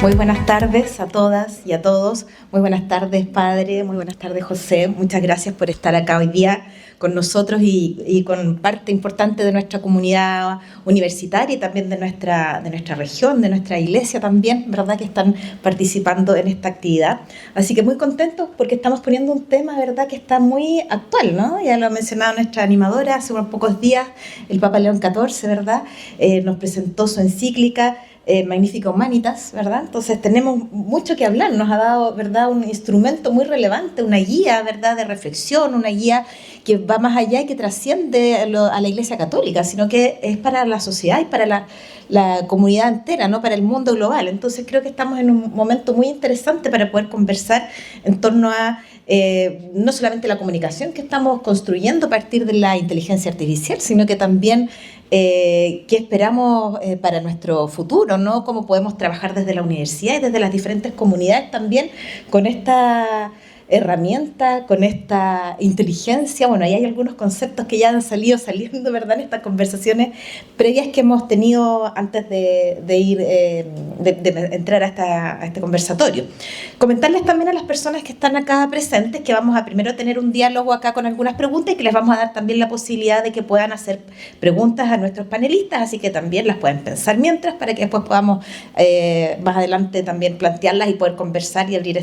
Muy buenas tardes a todas y a todos. Muy buenas tardes, padre. Muy buenas tardes, José. Muchas gracias por estar acá hoy día con nosotros y con parte importante de nuestra comunidad universitaria y también de nuestra región, de nuestra iglesia también, ¿verdad?, que están participando en esta actividad. Así que muy contentos porque estamos poniendo un tema, ¿verdad?, que está muy actual, ¿no? Ya lo ha mencionado nuestra animadora hace unos pocos días, el Papa León XIV, ¿verdad? Nos presentó su encíclica Magnificat Humanitas, ¿verdad? Entonces tenemos mucho que hablar, nos ha dado, ¿verdad?, un instrumento muy relevante, una guía, ¿verdad?, de reflexión, una guía que va más allá y que trasciende a la Iglesia Católica, sino que es para la sociedad y para la comunidad entera, ¿no?, para el mundo global. Entonces creo que estamos en un momento muy interesante para poder conversar en torno a no solamente la comunicación que estamos construyendo a partir de la inteligencia artificial, sino que también qué esperamos para nuestro futuro, ¿no? Cómo podemos trabajar desde la universidad y desde las diferentes comunidades también con esta herramienta, con esta inteligencia. Bueno, ahí hay algunos conceptos que ya han saliendo, ¿verdad?, en estas conversaciones previas que hemos tenido antes de entrar a este conversatorio. Comentarles también a las personas que están acá presentes que vamos a primero tener un diálogo acá con algunas preguntas y que les vamos a dar también la posibilidad de que puedan hacer preguntas a nuestros panelistas, así que también las pueden pensar mientras para que después podamos más adelante también plantearlas y poder conversar y abrir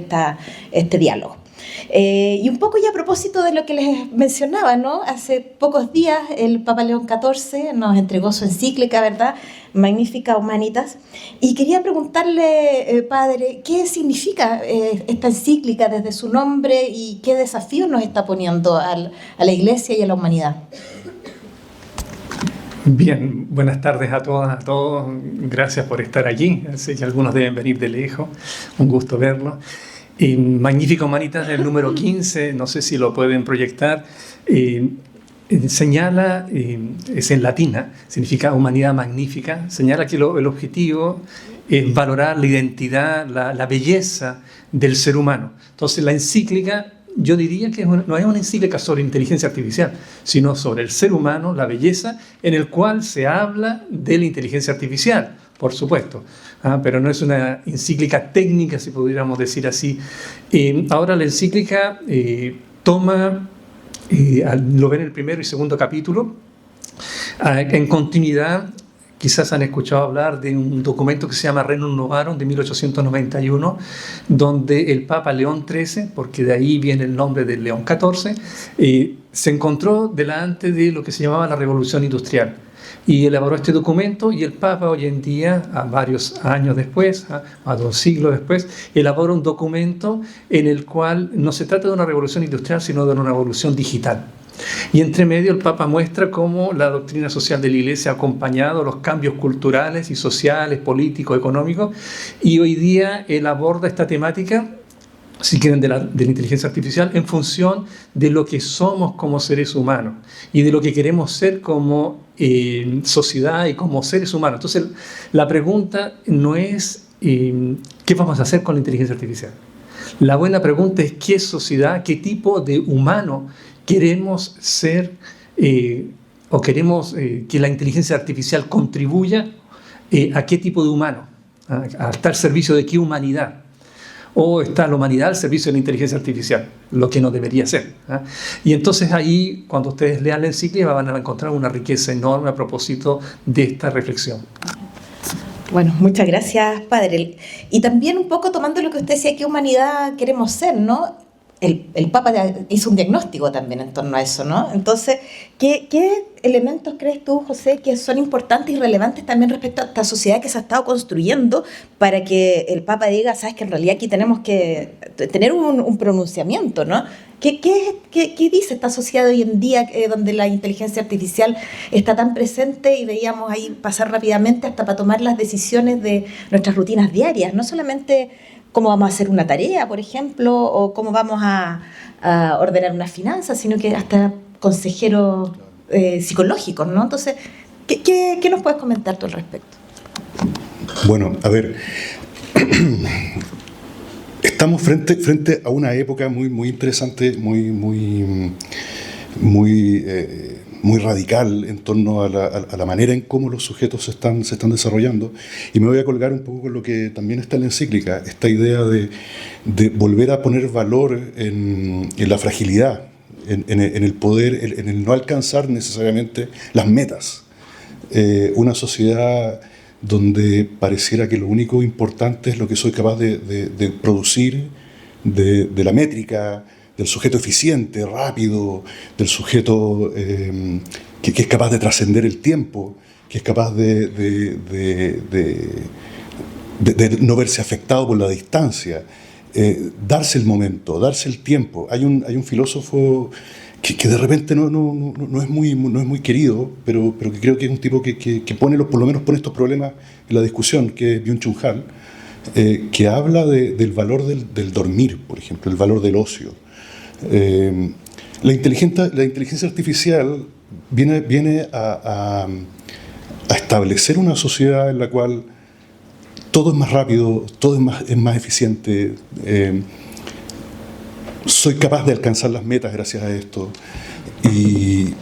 este diálogo. Y un poco ya a propósito de lo que les mencionaba, ¿no? Hace pocos días el Papa León XIV nos entregó su encíclica, ¿verdad?, Magnificat Humanitas, y quería preguntarle, padre, ¿qué significa esta encíclica desde su nombre y qué desafíos nos está poniendo a la Iglesia y a la humanidad? Bien, buenas tardes a todas, a todos. Gracias por estar allí. Sé que algunos deben venir de lejos. Un gusto verlos. Magnificat Humanitas, el número 15, no sé si lo pueden proyectar, señala, es en latina, significa humanidad magnífica, señala que el objetivo es valorar la identidad, la belleza del ser humano. Entonces la encíclica, yo diría que no es una encíclica sobre inteligencia artificial, sino sobre el ser humano, la belleza, en el cual se habla de la inteligencia artificial, por supuesto. Pero no es una encíclica técnica, si pudiéramos decir así. Ahora la encíclica toma, lo ven en el primero y segundo capítulo, en continuidad. Quizás han escuchado hablar de un documento que se llama Rerum Novarum de 1891, donde el Papa León XIII, porque de ahí viene el nombre de León XIV, se encontró delante de lo que se llamaba la Revolución Industrial. Y elaboró este documento, y el Papa hoy en día, a varios años después, a 2 siglos después, elabora un documento en el cual no se trata de una revolución industrial, sino de una revolución digital. Y entre medio el Papa muestra cómo la doctrina social de la Iglesia ha acompañado los cambios culturales y sociales, políticos, económicos, y hoy día él aborda esta temática, si quieren, de la inteligencia artificial en función de lo que somos como seres humanos y de lo que queremos ser como sociedad y como seres humanos. Entonces, la pregunta no es ¿qué vamos a hacer con la inteligencia artificial? La buena pregunta es ¿qué sociedad, qué tipo de humano queremos ser o queremos que la inteligencia artificial contribuya a qué tipo de humano? ¿A estar al servicio de qué humanidad? ¿O está la humanidad al servicio de la inteligencia artificial? Lo que no debería ser. Y entonces ahí, cuando ustedes lean la encíclica, van a encontrar una riqueza enorme a propósito de esta reflexión. Bueno, muchas gracias, padre. Y también un poco tomando lo que usted decía, ¿qué humanidad queremos ser, no? El Papa hizo un diagnóstico también en torno a eso, ¿no? Entonces, ¿qué elementos crees tú, José, que son importantes y relevantes también respecto a esta sociedad que se ha estado construyendo para que el Papa diga, sabes que en realidad aquí tenemos que tener un pronunciamiento, ¿no? ¿Qué dice esta sociedad de hoy en día donde la inteligencia artificial está tan presente y veíamos ahí pasar rápidamente hasta para tomar las decisiones de nuestras rutinas diarias? No solamente cómo vamos a hacer una tarea, por ejemplo, o cómo vamos a ordenar unas finanzas, sino que hasta consejeros psicológicos, ¿no? Entonces, ¿qué nos puedes comentar tú al respecto? Bueno, a ver, estamos frente a una época muy interesante, muy muy radical en torno a la manera en cómo los sujetos se están desarrollando, y me voy a colgar un poco con lo que también está en la encíclica, esta idea de volver a poner valor en la fragilidad, en el poder, en el no alcanzar necesariamente las metas. Una sociedad donde pareciera que lo único importante es lo que soy capaz de producir, de la métrica, del sujeto eficiente, rápido, del sujeto que es capaz de trascender el tiempo, que es capaz de no verse afectado por la distancia, darse el momento, darse el tiempo. Hay un filósofo que de repente no es muy querido, pero que creo que es un tipo que pone, por lo menos pone estos problemas en la discusión, que es Byung-Chul Han, que habla del valor del dormir, por ejemplo, el valor del ocio. La inteligencia artificial viene a establecer una sociedad en la cual todo es más rápido, todo es más eficiente. Soy capaz de alcanzar las metas gracias a esto. Y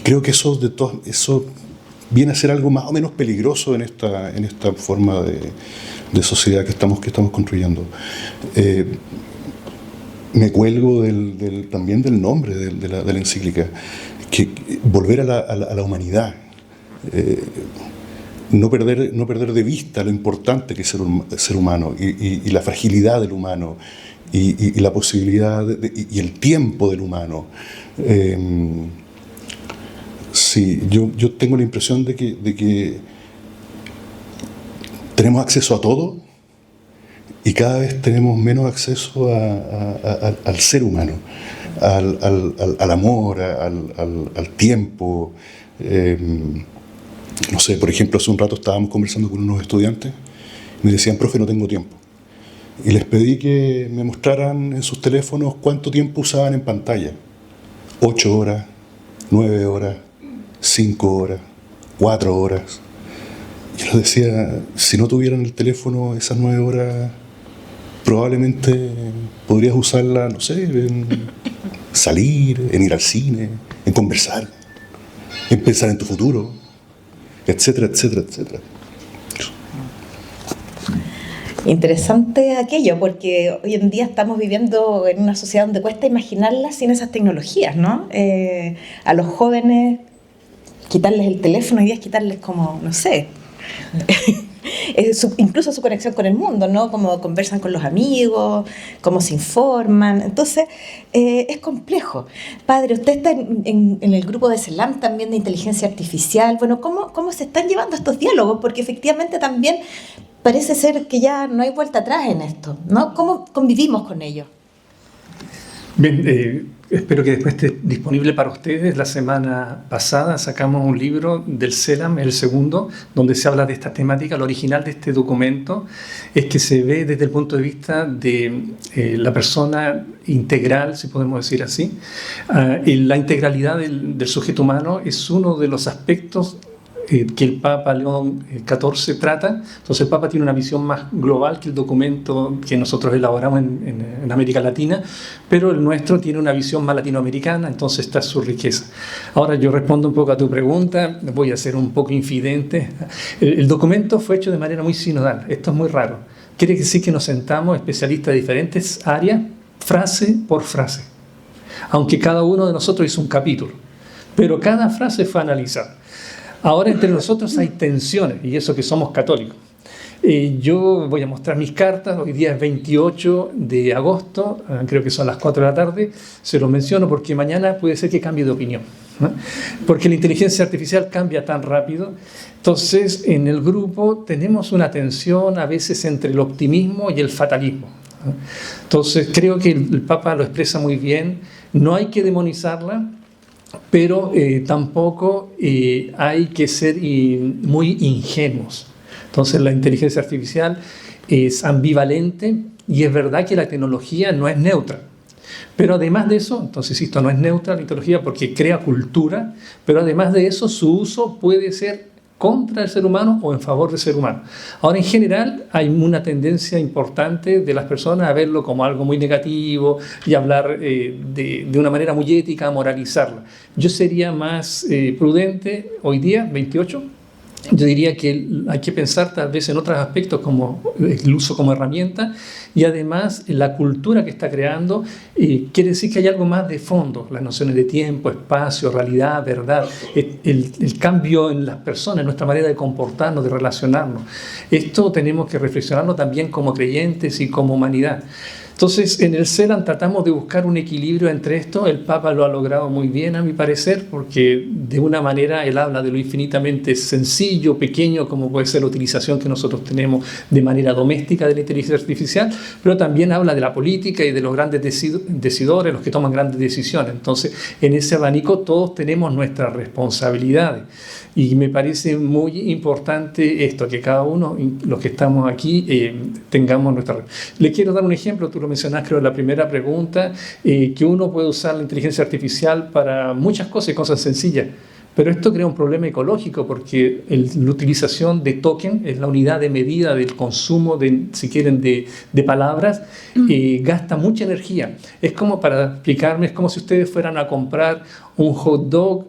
creo que eso viene a ser algo más o menos peligroso en esta forma de sociedad que estamos construyendo. Me cuelgo también del nombre de la encíclica, que volver a la humanidad, no perder de vista lo importante que es ser humano y la fragilidad del humano y la posibilidad y el tiempo del humano. Sí, yo tengo la impresión de que tenemos acceso a todo, y cada vez tenemos menos acceso al ser humano, al amor, al tiempo. No sé, por ejemplo, hace un rato estábamos conversando con unos estudiantes y me decían, profe, no tengo tiempo. Y les pedí que me mostraran en sus teléfonos cuánto tiempo usaban en pantalla. 8 horas, 9 horas, 5 horas, 4 horas. Y les decía, si no tuvieran el teléfono esas 9 horas, probablemente podrías usarla, no sé, en salir, en ir al cine, en conversar, en pensar en tu futuro, etcétera, etcétera, etcétera. Interesante aquello, porque hoy en día estamos viviendo en una sociedad donde cuesta imaginarlas sin esas tecnologías, ¿no? A los jóvenes quitarles el teléfono hoy día es quitarles como, no sé, incluso su conexión con el mundo, ¿no? Cómo conversan con los amigos, cómo se informan. Entonces, es complejo. Padre, usted está en el grupo de CELAM también de inteligencia artificial. Bueno, ¿cómo se están llevando estos diálogos? Porque efectivamente también parece ser que ya no hay vuelta atrás en esto, ¿no? ¿Cómo convivimos con ello? Bien, espero que después esté disponible para ustedes. La semana pasada sacamos un libro del CELAM, el segundo, donde se habla de esta temática. Lo original de este documento es que se ve desde el punto de vista de la persona integral, si podemos decir así. La integralidad del sujeto humano es uno de los aspectos que el Papa León XIV trata. Entonces el Papa tiene una visión más global que el documento que nosotros elaboramos en América Latina, pero el nuestro tiene una visión más latinoamericana, entonces está su riqueza. Ahora yo respondo un poco a tu pregunta, voy a ser un poco infidente. El documento fue hecho de manera muy sinodal, esto es muy raro. Quiere decir que nos sentamos especialistas de diferentes áreas, frase por frase, aunque cada uno de nosotros hizo un capítulo, pero cada frase fue analizada. Ahora entre nosotros hay tensiones, y eso que somos católicos. Yo voy a mostrar mis cartas, hoy día es 28 de agosto, creo que son las 4 de la tarde, se lo menciono porque mañana puede ser que cambie de opinión, ¿no? Porque la inteligencia artificial cambia tan rápido. Entonces, en el grupo tenemos una tensión a veces entre el optimismo y el fatalismo, ¿no? Entonces, creo que el Papa lo expresa muy bien, no hay que demonizarla, pero tampoco hay que ser muy ingenuos. Entonces la inteligencia artificial es ambivalente y es verdad que la tecnología no es neutra. Pero además de eso, entonces esto no es neutra la tecnología porque crea cultura, pero además de eso su uso puede ser contra el ser humano o en favor del ser humano. Ahora en general hay una tendencia importante de las personas a verlo como algo muy negativo y hablar de una manera muy ética, a moralizarla. Yo sería más prudente hoy día, 28. Yo diría que hay que pensar tal vez en otros aspectos como el uso como herramienta y además la cultura que está creando quiere decir que hay algo más de fondo, las nociones de tiempo, espacio, realidad, verdad, el cambio en las personas, en nuestra manera de comportarnos, de relacionarnos. Esto tenemos que reflexionarlo también como creyentes y como humanidad. Entonces, en el CELAM tratamos de buscar un equilibrio entre esto. El Papa lo ha logrado muy bien, a mi parecer, porque de una manera él habla de lo infinitamente sencillo, pequeño, como puede ser la utilización que nosotros tenemos de manera doméstica de la inteligencia artificial, pero también habla de la política y de los grandes decidores, los que toman grandes decisiones. Entonces, en ese abanico todos tenemos nuestras responsabilidades. Y me parece muy importante esto, que cada uno, los que estamos aquí, tengamos nuestra... Le quiero dar un ejemplo, tú lo mencionaste creo en la primera pregunta, que uno puede usar la inteligencia artificial para muchas cosas y cosas sencillas, pero esto crea un problema ecológico porque la utilización de token es la unidad de medida del consumo, si quieren, de palabras, gasta mucha energía. Es como, para explicarme, es como si ustedes fueran a comprar un hot dog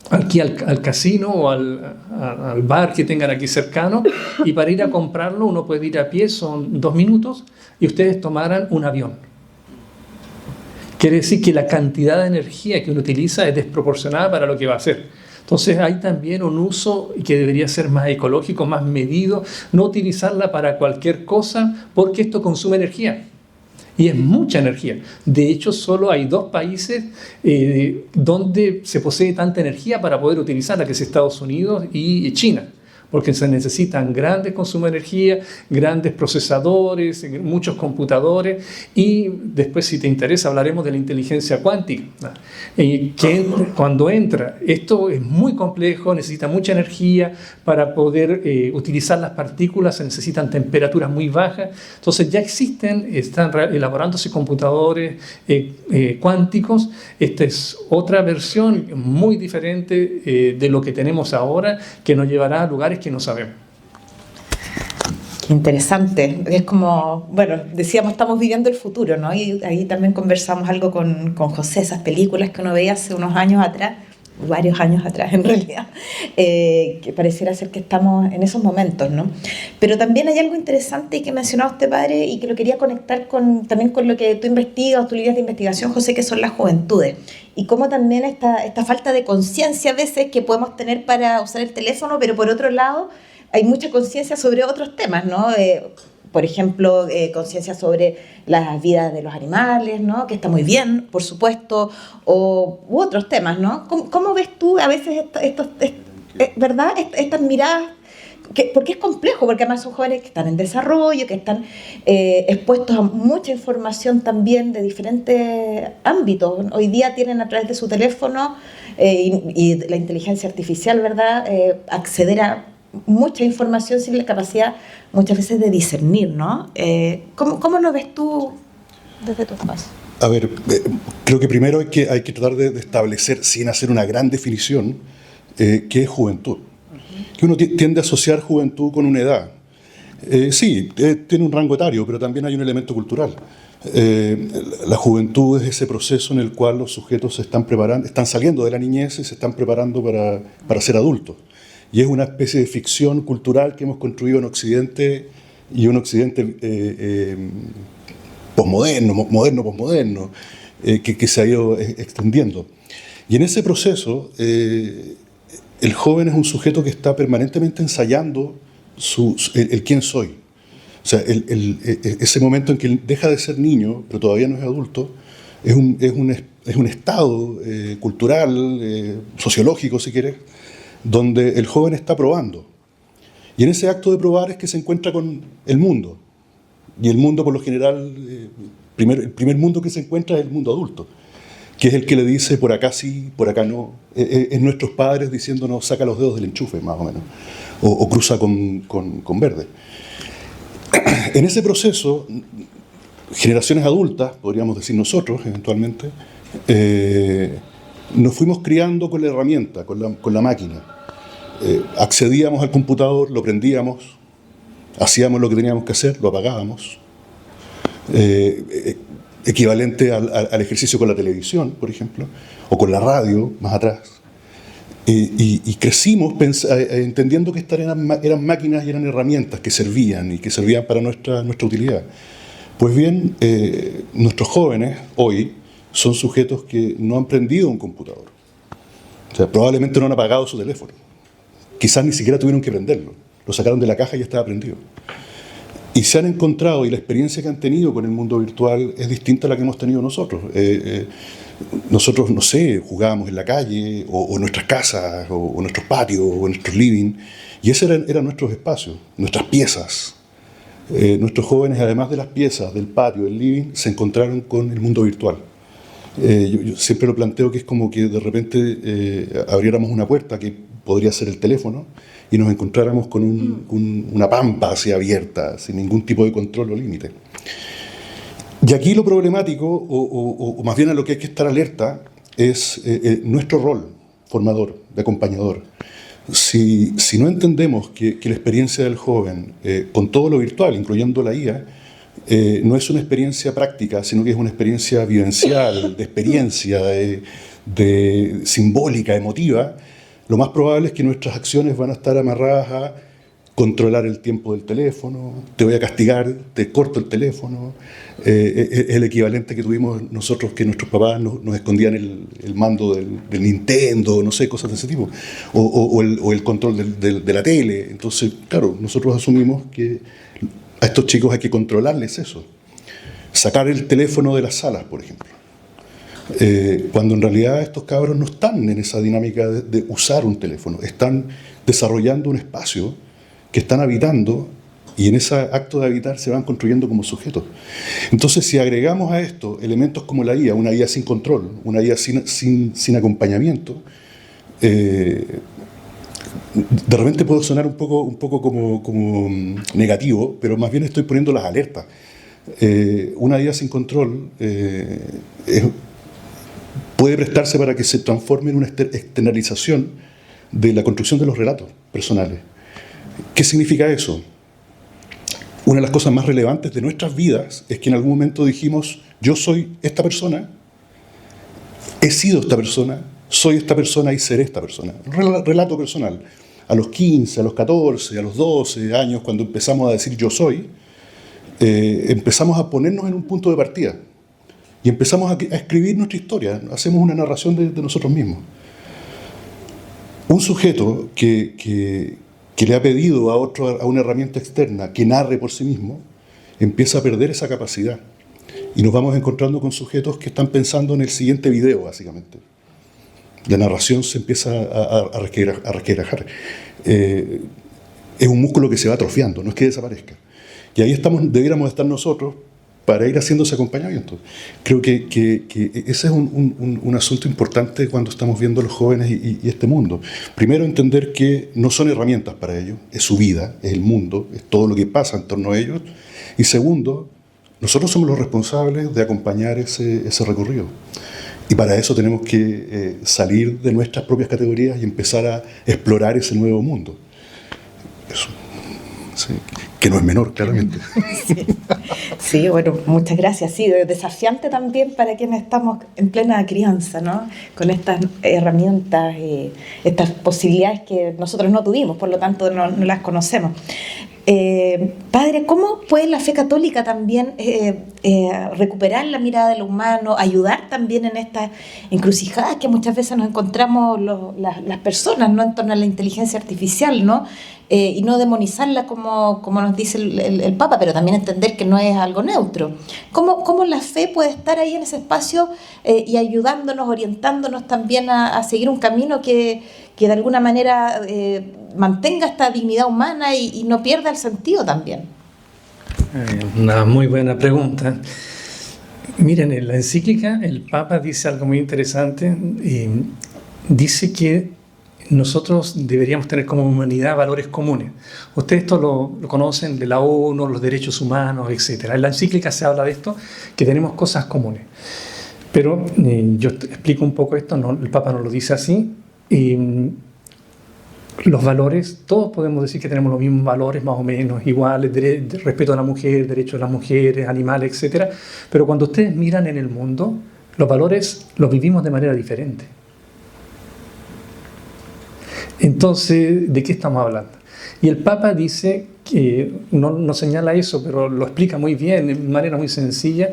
aquí al casino o al bar que tengan aquí cercano, y para ir a comprarlo uno puede ir a pie, son 2 minutos, y ustedes tomaran un avión. Quiere decir que la cantidad de energía que uno utiliza es desproporcionada para lo que va a hacer. Entonces hay también un uso que debería ser más ecológico, más medido, no utilizarla para cualquier cosa porque esto consume energía. Y es mucha energía. De hecho, solo hay 2 países donde se posee tanta energía para poder utilizarla, que es Estados Unidos y China. Porque se necesitan grandes consumos de energía, grandes procesadores, muchos computadores, y después, si te interesa, hablaremos de la inteligencia cuántica, que cuando entra, esto es muy complejo, necesita mucha energía para poder utilizar las partículas, se necesitan temperaturas muy bajas. Entonces ya están elaborándose computadores cuánticos. Esta es otra versión muy diferente de lo que tenemos ahora, que nos llevará a lugares que no sabemos. Qué interesante. Es como, bueno, decíamos, estamos viviendo el futuro, ¿no? Y ahí también conversamos algo con José, esas películas que uno veía hace unos años atrás, varios años atrás en realidad, que pareciera ser que estamos en esos momentos, ¿no? Pero también hay algo interesante que mencionaba usted, padre, y que lo quería conectar también con lo que tú investigas, tus líneas de investigación, José, que son las juventudes. Y cómo también esta falta de conciencia a veces que podemos tener para usar el teléfono, pero por otro lado hay mucha conciencia sobre otros temas, ¿no? Por ejemplo, conciencia sobre las vidas de los animales, ¿no? Que está muy bien, por supuesto, u otros temas, ¿no? ¿Cómo ves tú a veces ¿verdad? Estas miradas? Porque es complejo, porque además son jóvenes que están en desarrollo, que están expuestos a mucha información también de diferentes ámbitos. Hoy día tienen a través de su teléfono y la inteligencia artificial, ¿verdad? Acceder a mucha información sin la capacidad muchas veces de discernir, ¿no? ¿Cómo lo ves tú desde tu espacio? A ver, creo que primero hay que tratar de establecer, sin hacer una gran definición, qué es juventud. Que uno tiende a asociar juventud con una edad. Sí, tiene un rango etario, pero también hay un elemento cultural. La juventud es ese proceso en el cual los sujetos se están preparando, están saliendo de la niñez y se están preparando para ser adultos. Y es una especie de ficción cultural que hemos construido en Occidente, y un Occidente posmoderno, que se ha ido extendiendo. Y en ese proceso, el joven es un sujeto que está permanentemente ensayando el quién soy. O sea, ese momento en que él deja de ser niño, pero todavía no es adulto, es un estado cultural, sociológico, si quieres, donde el joven está probando. Y en ese acto de probar es que se encuentra con el mundo. Y el mundo, por lo general, el primer mundo que se encuentra es el mundo adulto, que es el que le dice por acá sí, por acá no. Es nuestros padres diciéndonos saca los dedos del enchufe, más o menos, o cruza con verde. En ese proceso, generaciones adultas, podríamos decir nosotros eventualmente, nos fuimos criando con la herramienta, con la máquina. Accedíamos al computador, lo prendíamos, hacíamos lo que teníamos que hacer, lo apagábamos. Equivalente al ejercicio con la televisión, por ejemplo, o con la radio, más atrás. Y crecimos entendiendo que estas eran máquinas y eran herramientas que servían y que servían para nuestra utilidad. Pues bien, nuestros jóvenes hoy son sujetos que no han prendido un computador. O sea, probablemente no han apagado su teléfono. Quizás ni siquiera tuvieron que prenderlo. Lo sacaron de la caja y ya estaba prendido. Y se han encontrado, y la experiencia que han tenido con el mundo virtual es distinta a la que hemos tenido nosotros. Nosotros, no sé, jugábamos en la calle, o en nuestras casas, o en nuestros patios, o en nuestros living, y esos eran nuestros espacios, nuestras piezas. Nuestros jóvenes, además de las piezas, del patio, del living, se encontraron con el mundo virtual. Yo siempre lo planteo que es como que de repente abriéramos una puerta que podría ser el teléfono y nos encontráramos con una pampa así abierta, sin ningún tipo de control o límite. Y aquí lo problemático, o más bien a lo que hay que estar alerta, es nuestro rol formador, de acompañador. Si no entendemos que la experiencia del joven, con todo lo virtual, incluyendo la IA, no es una experiencia práctica, sino que es una experiencia vivencial, de experiencia, de simbólica, emotiva, lo más probable es que nuestras acciones van a estar amarradas a controlar el tiempo del teléfono, te voy a castigar, te corto el teléfono. Es el equivalente que tuvimos nosotros, que nuestros papás nos escondían el mando del Nintendo, no sé, cosas de ese tipo, o el control de la tele. Entonces, claro, nosotros asumimos que a estos chicos hay que controlarles eso. Sacar el teléfono de las salas, por ejemplo. Cuando en realidad estos cabros no están en esa dinámica de usar un teléfono, están desarrollando un espacio que están habitando, y en ese acto de habitar se van construyendo como sujetos. Entonces, si agregamos a esto elementos como la IA, una IA sin control, una IA sin acompañamiento, de repente puedo sonar un poco como negativo, pero más bien estoy poniendo las alertas. Una IA sin control puede prestarse para que se transforme en una externalización de la construcción de los relatos personales. ¿Qué significa eso? Una de las cosas más relevantes de nuestras vidas es que en algún momento dijimos: yo soy esta persona, he sido esta persona, soy esta persona y seré esta persona. Relato personal. A los 15, a los 14, a los 12 años, cuando empezamos a decir yo soy, empezamos a ponernos en un punto de partida y empezamos a escribir nuestra historia, hacemos una narración de nosotros mismos. Un sujeto que le ha pedido a una herramienta externa que narre por sí mismo, empieza a perder esa capacidad. Y nos vamos encontrando con sujetos que están pensando en el siguiente video, básicamente. La narración se empieza a resquebrajar. Es un músculo que se va atrofiando, no es que desaparezca. Y ahí debiéramos estar nosotros para ir haciendo ese acompañamiento. Creo que ese es un asunto importante cuando estamos viendo a los jóvenes y este mundo. Primero, entender que no son herramientas para ellos, es su vida, es el mundo, es todo lo que pasa en torno a ellos. Y segundo, nosotros somos los responsables de acompañar ese recorrido. Y para eso tenemos que salir de nuestras propias categorías y empezar a explorar ese nuevo mundo. Eso. Sí. Que no es menor, claramente. Sí, bueno, muchas gracias. Sí, desafiante también para quienes estamos en plena crianza, ¿no? Con estas herramientas, estas posibilidades que nosotros no tuvimos, por lo tanto no las conocemos. Padre, ¿cómo puede la fe católica también recuperar la mirada de lo humano, ayudar también en estas encrucijadas que muchas veces nos encontramos las personas, ¿no? En torno a la inteligencia artificial, ¿no? Y no demonizarla como nos dice el Papa, pero también entender que no es algo neutro. ¿Cómo la fe puede estar ahí en ese espacio y ayudándonos, orientándonos también a seguir un camino que de alguna manera mantenga esta dignidad humana y no pierda el sentido también? Una muy buena pregunta. Miren, en la encíclica el Papa dice algo muy interesante. Dice que nosotros deberíamos tener como humanidad valores comunes. Ustedes esto lo conocen de la ONU, los derechos humanos, etc. En la encíclica se habla de esto, que tenemos cosas comunes. Pero yo explico un poco esto, el Papa no lo dice así. los valores, todos podemos decir que tenemos los mismos valores, más o menos, iguales, respeto a la mujer, derechos de las mujeres, animales, etc. Pero cuando ustedes miran en el mundo, los valores los vivimos de manera diferente. Entonces, ¿de qué estamos hablando? Y el Papa dice, que no señala eso, pero lo explica muy bien, de manera muy sencilla.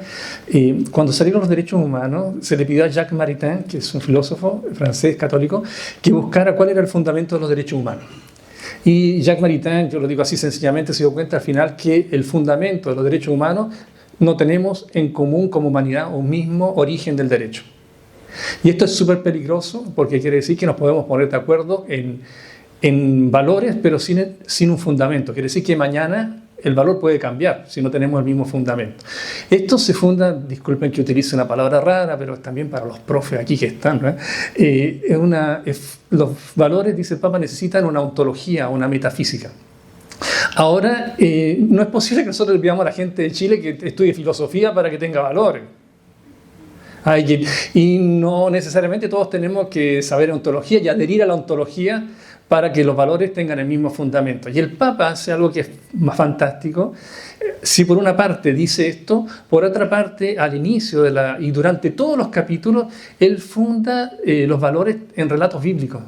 Cuando salieron los derechos humanos, se le pidió a Jacques Maritain, que es un filósofo francés católico, que buscara cuál era el fundamento de los derechos humanos. Y Jacques Maritain, yo lo digo así sencillamente, se dio cuenta al final que el fundamento de los derechos humanos no tenemos en común como humanidad un mismo origen del derecho. Y esto es súper peligroso porque quiere decir que nos podemos poner de acuerdo en valores, pero sin un fundamento. Quiere decir que mañana el valor puede cambiar si no tenemos el mismo fundamento. Esto se funda, disculpen que utilice una palabra rara, pero también para los profes aquí que están, ¿no? Los valores, dice el Papa, necesitan una ontología, una metafísica. Ahora, no es posible que nosotros le pidamos a la gente de Chile que estudie filosofía para que tenga valores. Y no necesariamente todos tenemos que saber ontología y adherir a la ontología para que los valores tengan el mismo fundamento. Y el Papa hace algo que es más fantástico. Si por una parte dice esto, por otra parte, al inicio y durante todos los capítulos, él funda los valores en relatos bíblicos.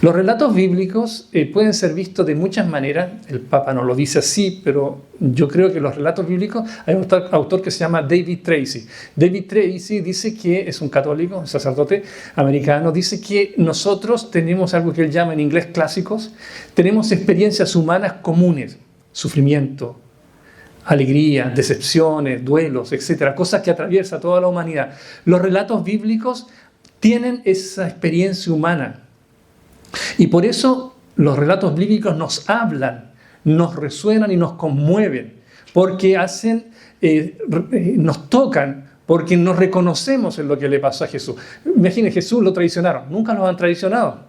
Los relatos bíblicos pueden ser vistos de muchas maneras. El Papa no lo dice así, pero yo creo que los relatos bíblicos, hay un autor que se llama David Tracy. David Tracy dice que es un católico, un sacerdote americano, dice que nosotros tenemos algo que él llama en inglés clásicos, tenemos experiencias humanas comunes, sufrimiento, alegría, decepciones, duelos, etcétera, cosas que atraviesan toda la humanidad. Los relatos bíblicos tienen esa experiencia humana. Y por eso los relatos bíblicos nos hablan, nos resuenan y nos conmueven, porque nos tocan, porque nos reconocemos en lo que le pasó a Jesús. Imaginen, Jesús lo traicionaron, nunca lo han traicionado.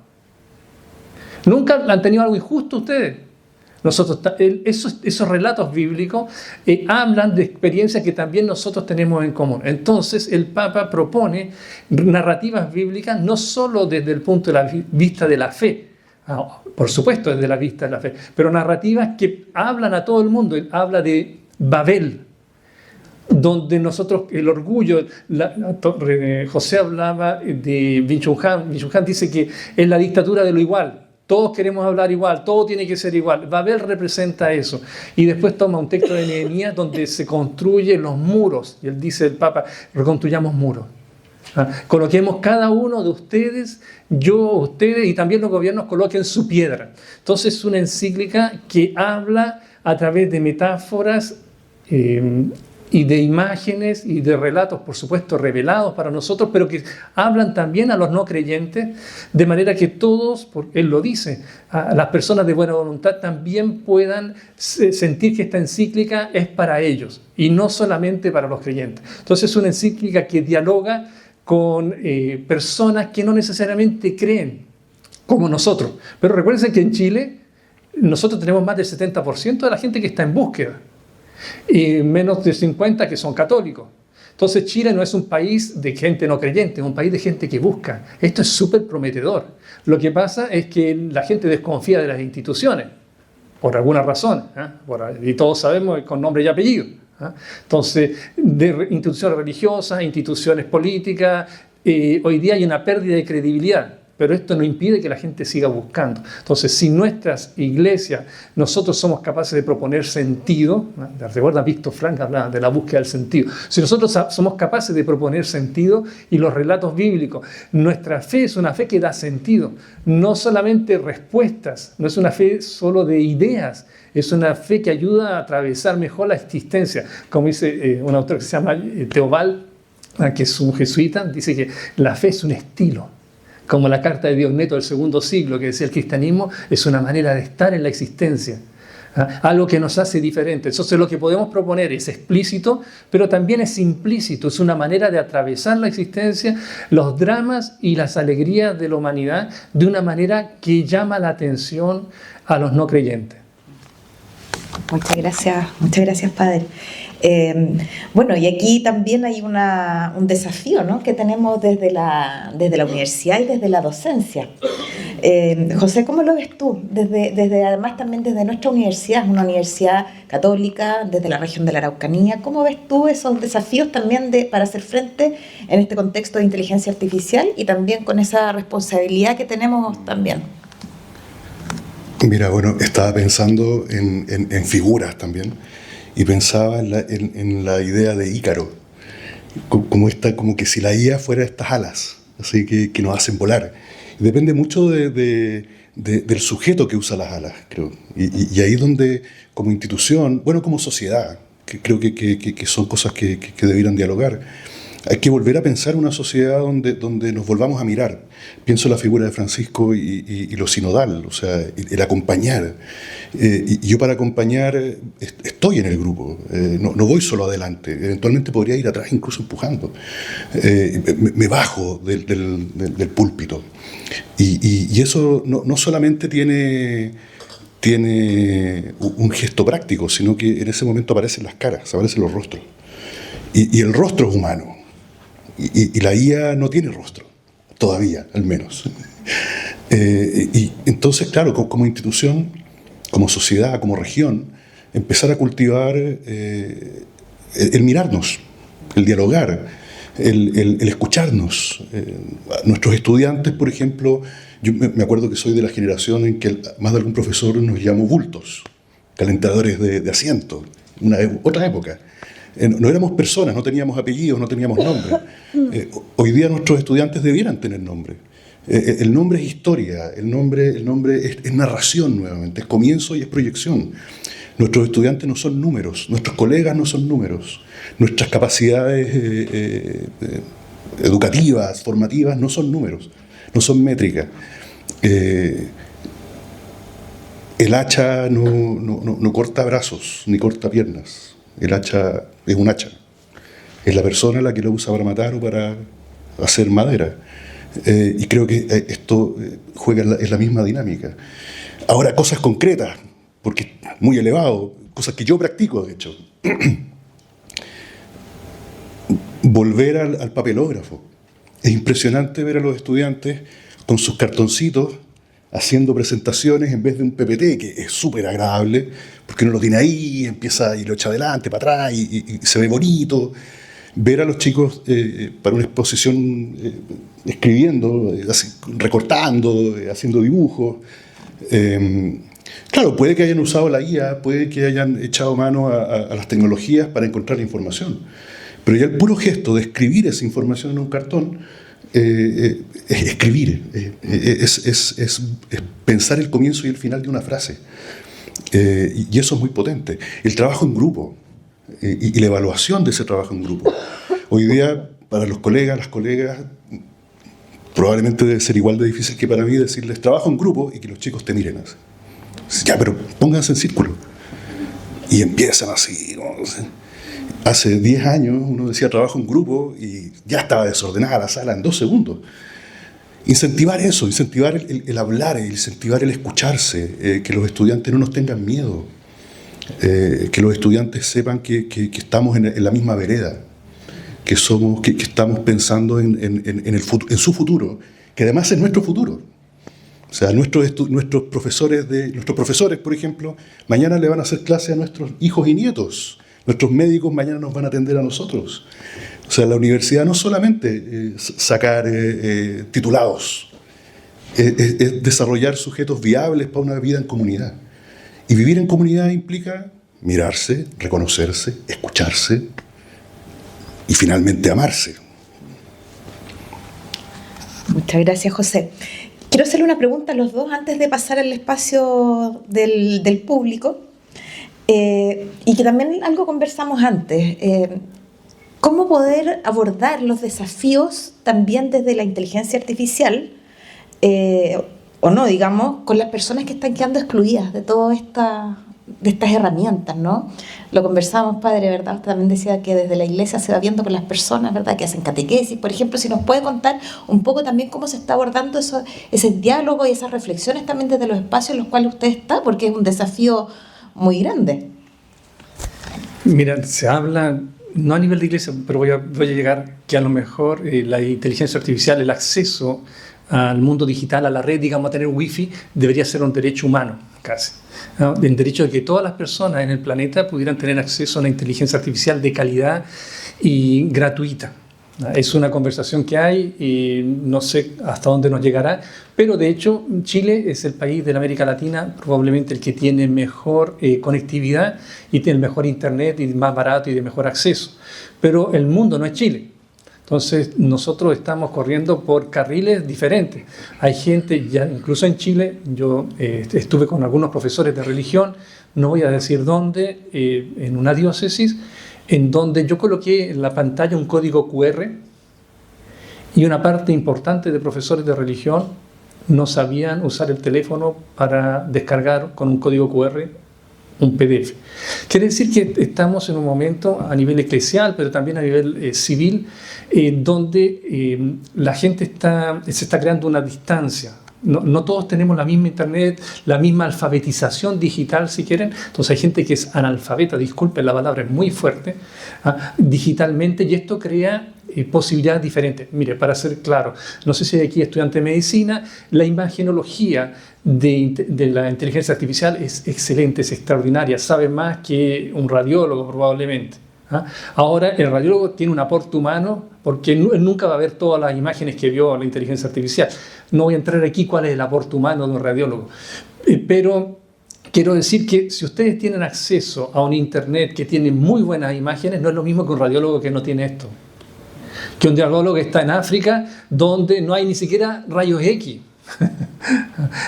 Nunca han tenido algo injusto ustedes. Esos relatos bíblicos hablan de experiencias que también nosotros tenemos en común. Entonces el Papa propone narrativas bíblicas no solo desde el punto de vista de la fe, por supuesto desde la vista de la fe, pero narrativas que hablan a todo el mundo. Él habla de Babel, donde nosotros, el orgullo, José hablaba de Wing Chun Han. Wing Chun Han dice que es la dictadura de lo igual. Todos queremos hablar igual, todo tiene que ser igual. Babel representa eso. Y después toma un texto de Nehemías donde se construyen los muros. Y él dice, el Papa, reconstruyamos muros. Coloquemos cada uno de ustedes, ustedes y también los gobiernos coloquen su piedra. Entonces es una encíclica que habla a través de metáforas y de imágenes y de relatos, por supuesto, revelados para nosotros, pero que hablan también a los no creyentes, de manera que todos, porque él lo dice, las personas de buena voluntad también puedan sentir que esta encíclica es para ellos y no solamente para los creyentes. Entonces es una encíclica que dialoga con personas que no necesariamente creen como nosotros. Pero recuerden que en Chile nosotros tenemos más del 70% de la gente que está en búsqueda. Y menos de 50 que son católicos. Entonces Chile no es un país de gente no creyente, es un país de gente que busca. Esto es súper prometedor. Lo que pasa es que la gente desconfía de las instituciones, por alguna razón, y todos sabemos con nombre y apellido. Entonces, de instituciones religiosas, instituciones políticas, hoy día hay una pérdida de credibilidad. Pero esto no impide que la gente siga buscando. Entonces, si nuestras iglesias, nosotros somos capaces de proponer sentido, recuerda Víctor Frank hablaba de la búsqueda del sentido. Si nosotros somos capaces de proponer sentido y los relatos bíblicos, nuestra fe es una fe que da sentido, no solamente respuestas, no es una fe solo de ideas, es una fe que ayuda a atravesar mejor la existencia. Como dice un autor que se llama Theobald, que es un jesuita, dice que la fe es un estilo. Como la carta de Diogneto del segundo siglo, que decía el cristianismo es una manera de estar en la existencia, algo que nos hace diferentes. Entonces lo que podemos proponer es explícito, pero también es implícito, es una manera de atravesar la existencia, los dramas y las alegrías de la humanidad de una manera que llama la atención a los no creyentes. muchas gracias, padre. Bueno, y aquí también hay un desafío, ¿no?, que tenemos desde la universidad y desde la docencia. José, ¿cómo lo ves tú? Además también desde nuestra universidad, una universidad católica, desde la región de la Araucanía, ¿cómo ves tú esos desafíos también para hacer frente en este contexto de inteligencia artificial y también con esa responsabilidad que tenemos también? Mira, bueno, estaba pensando en figuras también y pensaba en la idea de Ícaro, como que si la IA fuera estas alas, así que nos hacen volar. Depende mucho del sujeto que usa las alas, creo. Y ahí es donde, como institución, bueno, como sociedad, que creo que son cosas que debieran dialogar. Hay que volver a pensar una sociedad donde nos volvamos a mirar. Pienso en la figura de Francisco y lo sinodal, o sea, el acompañar. Y yo para acompañar estoy en el grupo, no voy solo adelante, eventualmente podría ir atrás incluso empujando. Me bajo del púlpito. Y eso no solamente tiene un gesto práctico, sino que en ese momento aparecen las caras, aparecen los rostros. Y el rostro es humano. Y la IA no tiene rostro, todavía, al menos. Y entonces, claro, como institución, como sociedad, como región, empezar a cultivar el mirarnos, el dialogar, el escucharnos. Nuestros estudiantes, por ejemplo, yo me acuerdo que soy de la generación en que más de algún profesor nos llamó bultos, calentadores de asiento, otra época. No éramos personas, no teníamos apellidos, no teníamos nombre. Hoy día nuestros estudiantes debieran tener nombre. El nombre es historia, el nombre es narración nuevamente, es comienzo y es proyección. Nuestros estudiantes no son números, nuestros colegas no son números, nuestras capacidades educativas, formativas, no son números, no son métricas. El hacha no corta brazos ni corta piernas. El hacha es un hacha. Es la persona la que lo usa para matar o para hacer madera. Y creo que esto juega en la misma dinámica. Ahora, cosas concretas, porque es muy elevado, cosas que yo practico, de hecho. Volver al papelógrafo. Es impresionante ver a los estudiantes con sus cartoncitos haciendo presentaciones en vez de un PPT, que es súper agradable, porque uno lo tiene ahí, empieza y lo echa adelante, para atrás, y se ve bonito. Ver a los chicos para una exposición escribiendo, recortando, haciendo dibujos. Claro, puede que hayan usado la IA, puede que hayan echado mano a las tecnologías para encontrar información, pero ya el puro gesto de escribir esa información en un cartón, escribir, es pensar el comienzo y el final de una frase. Y eso es muy potente. El trabajo en grupo y la evaluación de ese trabajo en grupo. Hoy día, para los colegas, las colegas, probablemente debe ser igual de difícil que para mí decirles trabajo en grupo y que los chicos te miren así. Ya, pero pónganse en círculo. Y empiezan así, ¿no? Hace 10 años uno decía trabajo en grupo y ya estaba desordenada la sala en 2 segundos. Incentivar eso, incentivar el hablar, incentivar el escucharse, que los estudiantes no nos tengan miedo, que los estudiantes sepan que estamos en la misma vereda, que estamos pensando en su futuro, que además es nuestro futuro. O sea, nuestros profesores, por ejemplo, mañana le van a hacer clase a nuestros hijos y nietos. Nuestros médicos mañana nos van a atender a nosotros. O sea, la universidad no es solamente sacar titulados, es desarrollar sujetos viables para una vida en comunidad. Y vivir en comunidad implica mirarse, reconocerse, escucharse y finalmente amarse. Muchas gracias, José. Quiero hacerle una pregunta a los dos antes de pasar al espacio del público. Y que también algo conversamos antes, cómo poder abordar los desafíos también desde la inteligencia artificial, o no, digamos, con las personas que están quedando excluidas de todas estas herramientas, ¿no? Lo conversábamos, padre, ¿verdad? Usted también decía que desde la iglesia se va viendo con las personas, ¿verdad?, que hacen catequesis, por ejemplo. Si nos puede contar un poco también cómo se está abordando ese diálogo y esas reflexiones también desde los espacios en los cuales usted está, porque es un desafío muy grande. Mira, se habla, no a nivel de iglesia, pero voy a llegar que a lo mejor la inteligencia artificial, el acceso al mundo digital, a la red, digamos, a tener wifi, debería ser un derecho humano, casi, ¿no? El derecho de que todas las personas en el planeta pudieran tener acceso a una inteligencia artificial de calidad y gratuita. Es una conversación que hay y no sé hasta dónde nos llegará, pero de hecho Chile es el país de la América Latina probablemente el que tiene mejor conectividad y tiene el mejor internet y más barato y de mejor acceso, pero el mundo no es Chile. Entonces nosotros estamos corriendo por carriles diferentes. Hay gente, ya incluso en Chile, yo estuve con algunos profesores de religión, no voy a decir dónde, en una diócesis, en donde yo coloqué en la pantalla un código QR y una parte importante de profesores de religión no sabían usar el teléfono para descargar con un código QR un PDF. Quiere decir que estamos en un momento a nivel eclesial, pero también a nivel civil, donde la gente se está creando una distancia. No todos tenemos la misma internet, la misma alfabetización digital, si quieren. Entonces hay gente que es analfabeta, disculpen la palabra, es muy fuerte, digitalmente, y esto crea posibilidades diferentes. Mire, para ser claro, no sé si hay aquí estudiante de medicina, la imagenología de la inteligencia artificial es excelente, es extraordinaria, sabe más que un radiólogo probablemente. Ahora el radiólogo tiene un aporte humano porque él nunca va a ver todas las imágenes que vio la inteligencia artificial. No voy a entrar aquí cuál es el aporte humano de un radiólogo, pero quiero decir que si ustedes tienen acceso a un internet que tiene muy buenas imágenes, no es lo mismo que un radiólogo que no tiene esto, que un radiólogo que está en África donde no hay ni siquiera rayos X.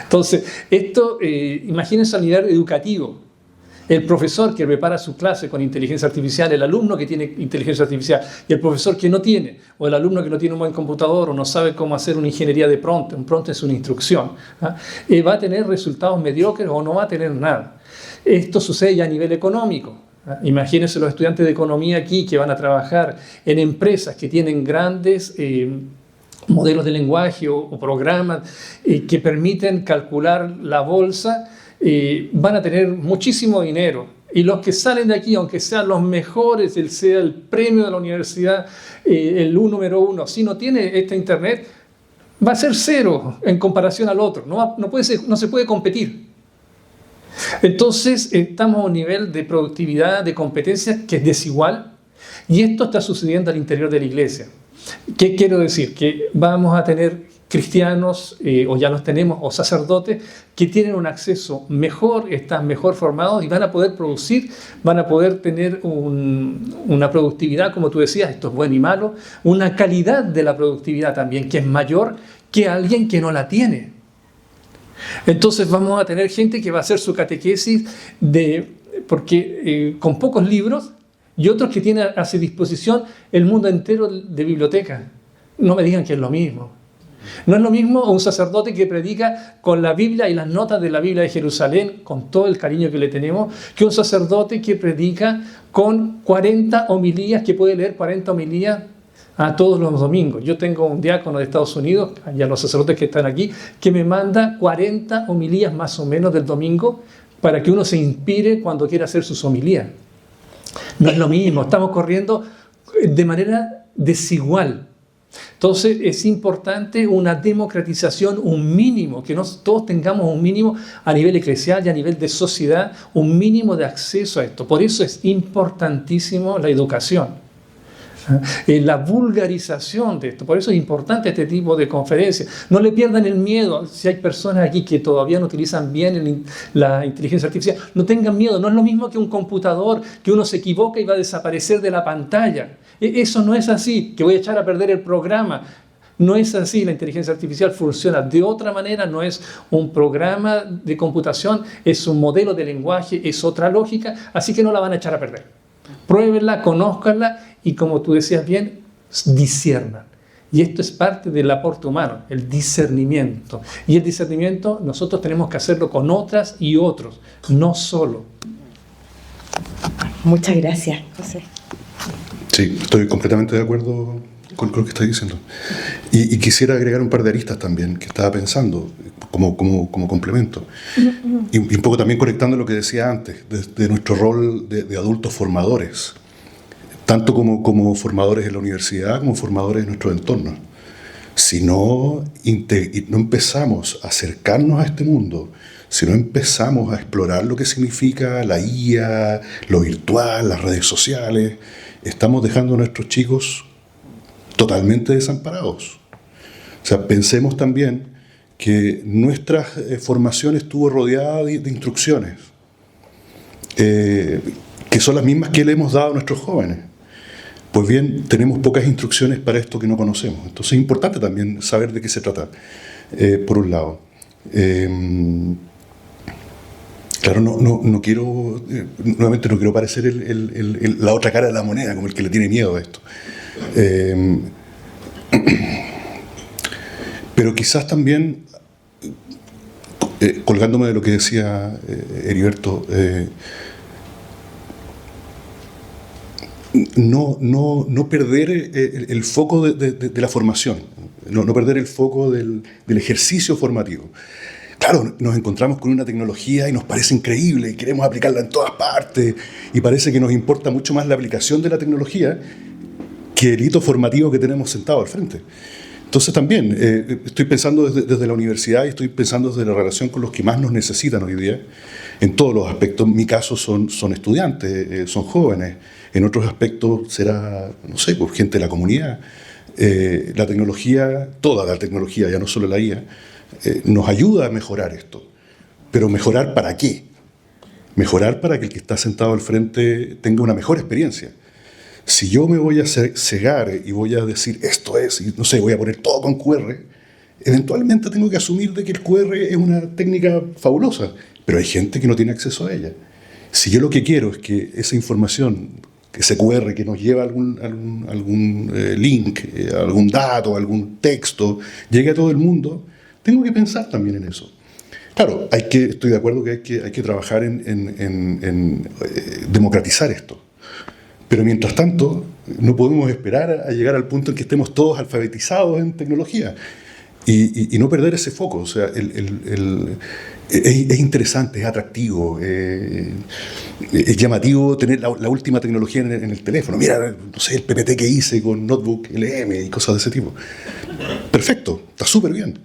Entonces esto, imagínense a nivel educativo. El profesor que prepara su clase con inteligencia artificial, el alumno que tiene inteligencia artificial y el profesor que no tiene, o el alumno que no tiene un buen computador o no sabe cómo hacer una ingeniería de prompt, un prompt es una instrucción, va a tener resultados mediocres o no va a tener nada. Esto sucede ya a nivel económico. Imagínense los estudiantes de economía aquí que van a trabajar en empresas que tienen grandes modelos de lenguaje o programas que permiten calcular la bolsa. Van a tener muchísimo dinero y los que salen de aquí, aunque sean los mejores, sea el premio de la universidad, el número uno, si no tiene este internet va a ser cero en comparación al otro, no se puede competir. Entonces estamos a un nivel de productividad, de competencia que es desigual, y esto está sucediendo al interior de la iglesia. ¿Qué quiero decir? Que vamos a tener cristianos, o ya los tenemos, o sacerdotes, que tienen un acceso mejor, están mejor formados y van a poder producir, van a poder tener una productividad, como tú decías, esto es bueno y malo, una calidad de la productividad también, que es mayor que alguien que no la tiene. Entonces vamos a tener gente que va a hacer su catequesis con pocos libros, y otros que tienen a su disposición el mundo entero de biblioteca. No me digan que es lo mismo. No es lo mismo un sacerdote que predica con la Biblia y las notas de la Biblia de Jerusalén, con todo el cariño que le tenemos, que un sacerdote que predica con 40 homilías, que puede leer 40 homilías a todos los domingos. Yo tengo un diácono de Estados Unidos, y a los sacerdotes que están aquí, que me manda 40 homilías más o menos del domingo para que uno se inspire cuando quiera hacer sus homilías. No es lo mismo, estamos corriendo de manera desigual. Entonces es importante una democratización, un mínimo, que todos tengamos un mínimo a nivel eclesial y a nivel de sociedad, un mínimo de acceso a esto. Por eso es importantísimo la educación, la vulgarización de esto. Por eso es importante este tipo de conferencias. No le pierdan el miedo. Si hay personas aquí que todavía no utilizan bien la inteligencia artificial, no tengan miedo. No es lo mismo que un computador, que uno se equivoca y va a desaparecer de la pantalla. Eso no es así, que voy a echar a perder el programa. No es así, la inteligencia artificial funciona de otra manera, no es un programa de computación, es un modelo de lenguaje, es otra lógica, así que no la van a echar a perder. Pruébenla, conózcanla y, como tú decías bien, disciernan. Y esto es parte del aporte humano, el discernimiento. Y el discernimiento nosotros tenemos que hacerlo con otras y otros, no solo. Muchas gracias, José. Sí, estoy completamente de acuerdo con lo que estás diciendo. Y quisiera agregar un par de aristas también que estaba pensando como complemento. Y un poco también conectando lo que decía antes, de nuestro rol de adultos formadores, tanto como formadores en la universidad como formadores en nuestro entorno. Si no empezamos a acercarnos a este mundo, si no empezamos a explorar lo que significa la IA, lo virtual, las redes sociales, estamos dejando a nuestros chicos totalmente desamparados. O sea, pensemos también que nuestra formación estuvo rodeada de instrucciones, que son las mismas que le hemos dado a nuestros jóvenes. Pues bien, tenemos pocas instrucciones para esto que no conocemos. Entonces es importante también saber de qué se trata, por un lado. Claro, no quiero, nuevamente no quiero parecer la otra cara de la moneda, como el que le tiene miedo a esto. Pero quizás también, colgándome de lo que decía Heriberto, no perder el foco de la formación, no perder el foco del ejercicio formativo. Claro, nos encontramos con una tecnología y nos parece increíble y queremos aplicarla en todas partes y parece que nos importa mucho más la aplicación de la tecnología que el hito formativo que tenemos sentado al frente. Entonces también estoy pensando desde la universidad y estoy pensando desde la relación con los que más nos necesitan hoy día, en todos los aspectos. En mi caso son estudiantes, son jóvenes, en otros aspectos será, no sé, pues, gente de la comunidad. La tecnología, toda la tecnología, ya no solo la IA, nos ayuda a mejorar esto. Pero ¿mejorar para qué? Mejorar para que el que está sentado al frente tenga una mejor experiencia. Si yo me voy a cegar y voy a decir esto es, y no sé, voy a poner todo con QR, eventualmente tengo que asumir de que el QR es una técnica fabulosa, pero hay gente que no tiene acceso a ella. Si yo lo que quiero es que esa información, ese QR que nos lleva a algún link, algún dato, algún texto, llegue a todo el mundo, tengo que pensar también en eso. Claro, estoy de acuerdo que hay que trabajar en democratizar esto. Pero mientras tanto, no podemos esperar a llegar al punto en que estemos todos alfabetizados en tecnología y no perder ese foco. O sea, es interesante, es atractivo, es llamativo tener la última tecnología en el teléfono. Mira, no sé, el PPT que hice con Notebook LM y cosas de ese tipo. Perfecto, está súper bien.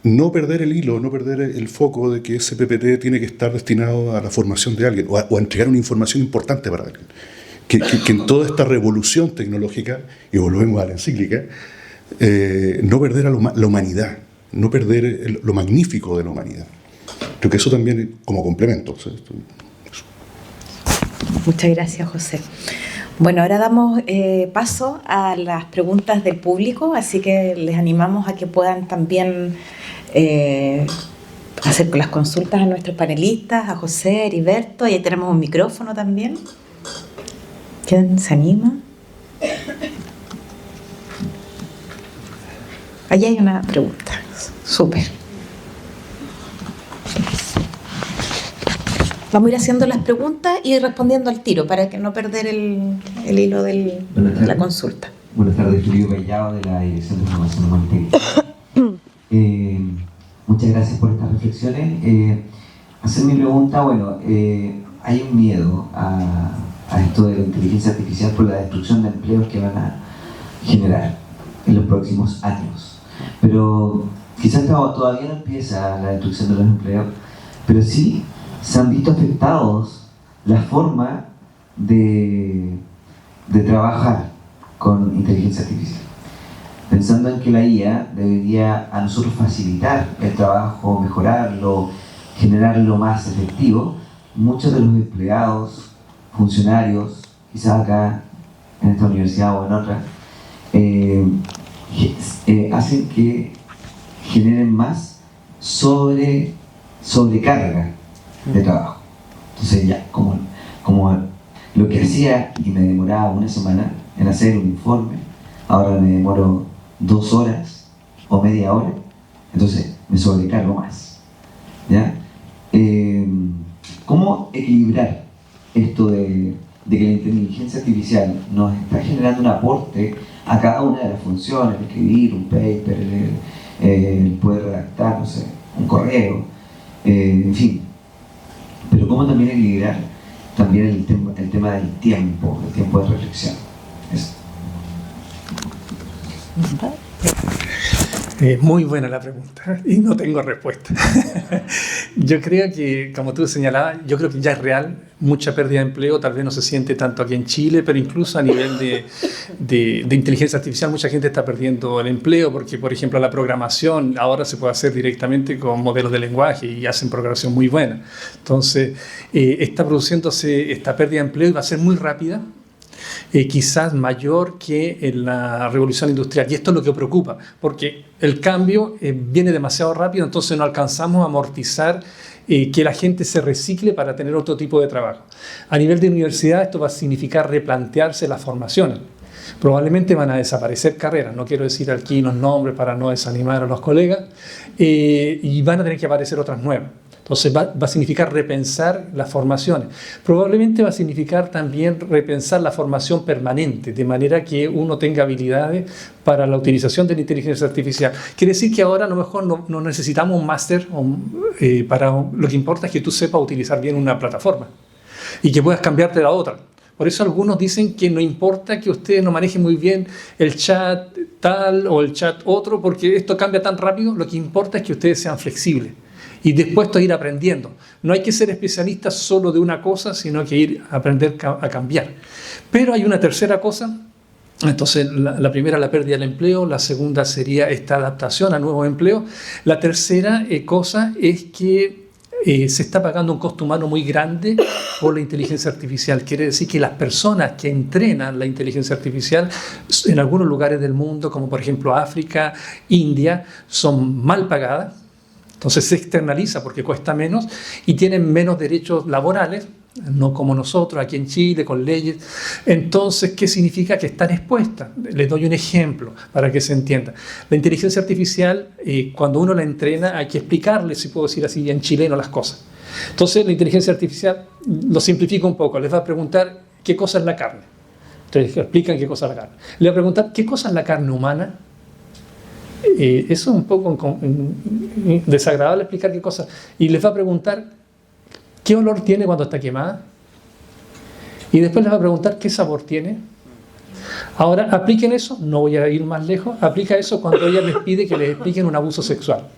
No perder el hilo, no perder el foco de que ese PPT tiene que estar destinado a la formación de alguien o a entregar una información importante para alguien. Que en toda esta revolución tecnológica, y volvemos a la encíclica, no perder la humanidad, no perder lo magnífico de la humanidad. Creo que eso también como complemento. O sea, Muchas gracias, José. Bueno, ahora damos paso a las preguntas del público, así que les animamos a que puedan también hacer las consultas a nuestros panelistas, a José, a Heriberto, y ahí tenemos un micrófono también. ¿Quién se anima? Allí hay una pregunta. Súper. Vamos a ir haciendo las preguntas y respondiendo al tiro para que no perder el hilo de la consulta. Buenas tardes, Felipe Mellado, de la Dirección de Información Humana y Técnica. Muchas gracias por estas reflexiones. Hacer mi pregunta, bueno, hay un miedo a esto de la inteligencia artificial por la destrucción de empleos que van a generar en los próximos años. Pero quizás todavía no empieza la destrucción de los empleos, pero sí se han visto afectados la forma de trabajar con inteligencia artificial. Pensando en que la IA debería a nosotros facilitar el trabajo, mejorarlo, generarlo más efectivo, muchos de los empleados, funcionarios, quizás acá en esta universidad o en otra, hacen que generen más sobrecarga de trabajo. Entonces ya, como lo que hacía y me demoraba una semana en hacer un informe, ahora me demoro 2 horas o media hora, entonces me sobrecargo más. ¿Ya? ¿Cómo equilibrar esto de que la inteligencia artificial nos está generando un aporte a cada una de las funciones, escribir un paper, el poder redactar, no sé, un correo, en fin. Pero cómo también equilibrar también el tema del tiempo de reflexión. Eso. Muy buena la pregunta y no tengo respuesta. Yo creo que, como tú señalabas, yo creo que ya es real mucha pérdida de empleo, tal vez no se siente tanto aquí en Chile, pero incluso a nivel de inteligencia artificial mucha gente está perdiendo el empleo porque, por ejemplo, la programación ahora se puede hacer directamente con modelos de lenguaje y hacen programación muy buena. Entonces, está produciéndose esta pérdida de empleo y va a ser muy rápida. Quizás mayor que en la revolución industrial. Y esto es lo que preocupa, porque el cambio viene demasiado rápido, entonces no alcanzamos a amortizar que la gente se recicle para tener otro tipo de trabajo. A nivel de universidad esto va a significar replantearse las formaciones. Probablemente van a desaparecer carreras, no quiero decir aquí los nombres para no desanimar a los colegas, y van a tener que aparecer otras nuevas. Entonces va a significar repensar las formaciones. Probablemente va a significar también repensar la formación permanente, de manera que uno tenga habilidades para la utilización de la inteligencia artificial. Quiere decir que ahora a lo mejor no necesitamos un máster, lo que importa es que tú sepas utilizar bien una plataforma y que puedas cambiarte a la otra. Por eso algunos dicen que no importa que ustedes no manejen muy bien el chat tal o el chat otro, porque esto cambia tan rápido, lo que importa es que ustedes sean flexibles y dispuestos a ir aprendiendo. No hay que ser especialistas solo de una cosa, sino que ir a aprender a cambiar. Pero hay una tercera cosa. Entonces, la primera, la pérdida del empleo. La segunda sería esta adaptación a nuevos empleos. La tercera cosa es que se está pagando un costo humano muy grande por la inteligencia artificial. Quiere decir que las personas que entrenan la inteligencia artificial en algunos lugares del mundo, como por ejemplo África, India, son mal pagadas. Entonces se externaliza porque cuesta menos y tienen menos derechos laborales, no como nosotros aquí en Chile con leyes. Entonces, ¿qué significa? Que están expuestas. Les doy un ejemplo para que se entienda. La inteligencia artificial, cuando uno la entrena, hay que explicarle, si puedo decir así en chileno, las cosas. Entonces, la inteligencia artificial lo simplifica un poco. Les va a preguntar qué cosa es la carne. Entonces, explican qué cosa es la carne. Le va a preguntar qué cosa es la carne humana. Eso es un poco desagradable explicar qué cosa. Y les va a preguntar qué olor tiene cuando está quemada. Y después les va a preguntar qué sabor tiene. Ahora, apliquen eso, no voy a ir más lejos, aplica eso cuando ella les pide que les expliquen un abuso sexual.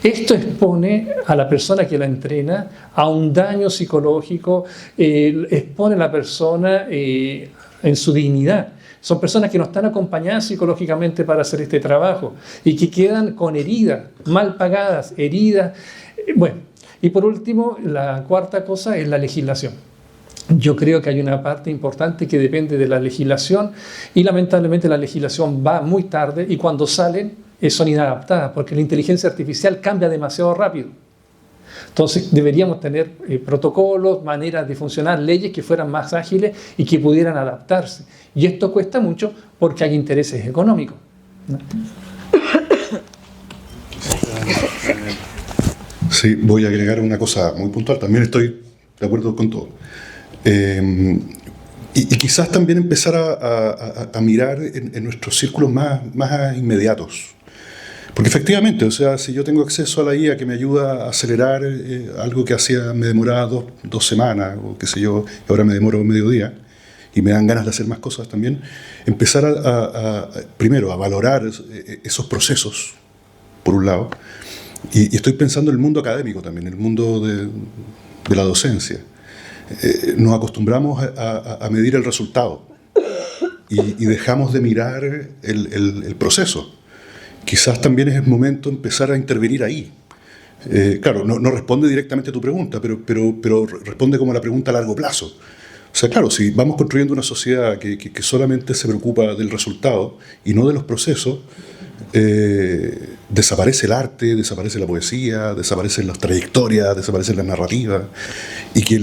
Esto expone a la persona que la entrena a un daño psicológico, expone a la persona en su dignidad. Son personas que no están acompañadas psicológicamente para hacer este trabajo y que quedan con heridas, mal pagadas, heridas. Bueno, y por último, la cuarta cosa es la legislación. Yo creo que hay una parte importante que depende de la legislación y lamentablemente la legislación va muy tarde y cuando salen son inadaptadas porque la inteligencia artificial cambia demasiado rápido. Entonces deberíamos tener protocolos, maneras de funcionar, leyes que fueran más ágiles y que pudieran adaptarse. Y esto cuesta mucho porque hay intereses económicos, ¿no? Sí, voy a agregar una cosa muy puntual. También estoy de acuerdo con todo. Y quizás también empezar a mirar en nuestros círculos más inmediatos. Porque efectivamente, o sea, si yo tengo acceso a la IA que me ayuda a acelerar algo que me demoraba dos semanas, o qué sé yo, y ahora me demoro medio día, y me dan ganas de hacer más cosas también, empezar primero a valorar esos procesos, por un lado, y estoy pensando en el mundo académico también, el mundo de la docencia. Nos acostumbramos a medir el resultado y dejamos de mirar el proceso. Quizás también es el momento de empezar a intervenir ahí. Claro, no responde directamente a tu pregunta, pero responde como a la pregunta a largo plazo. O sea, claro, si vamos construyendo una sociedad que solamente se preocupa del resultado y no de los procesos, desaparece el arte, desaparece la poesía, desaparecen las trayectorias, desaparecen las narrativas, y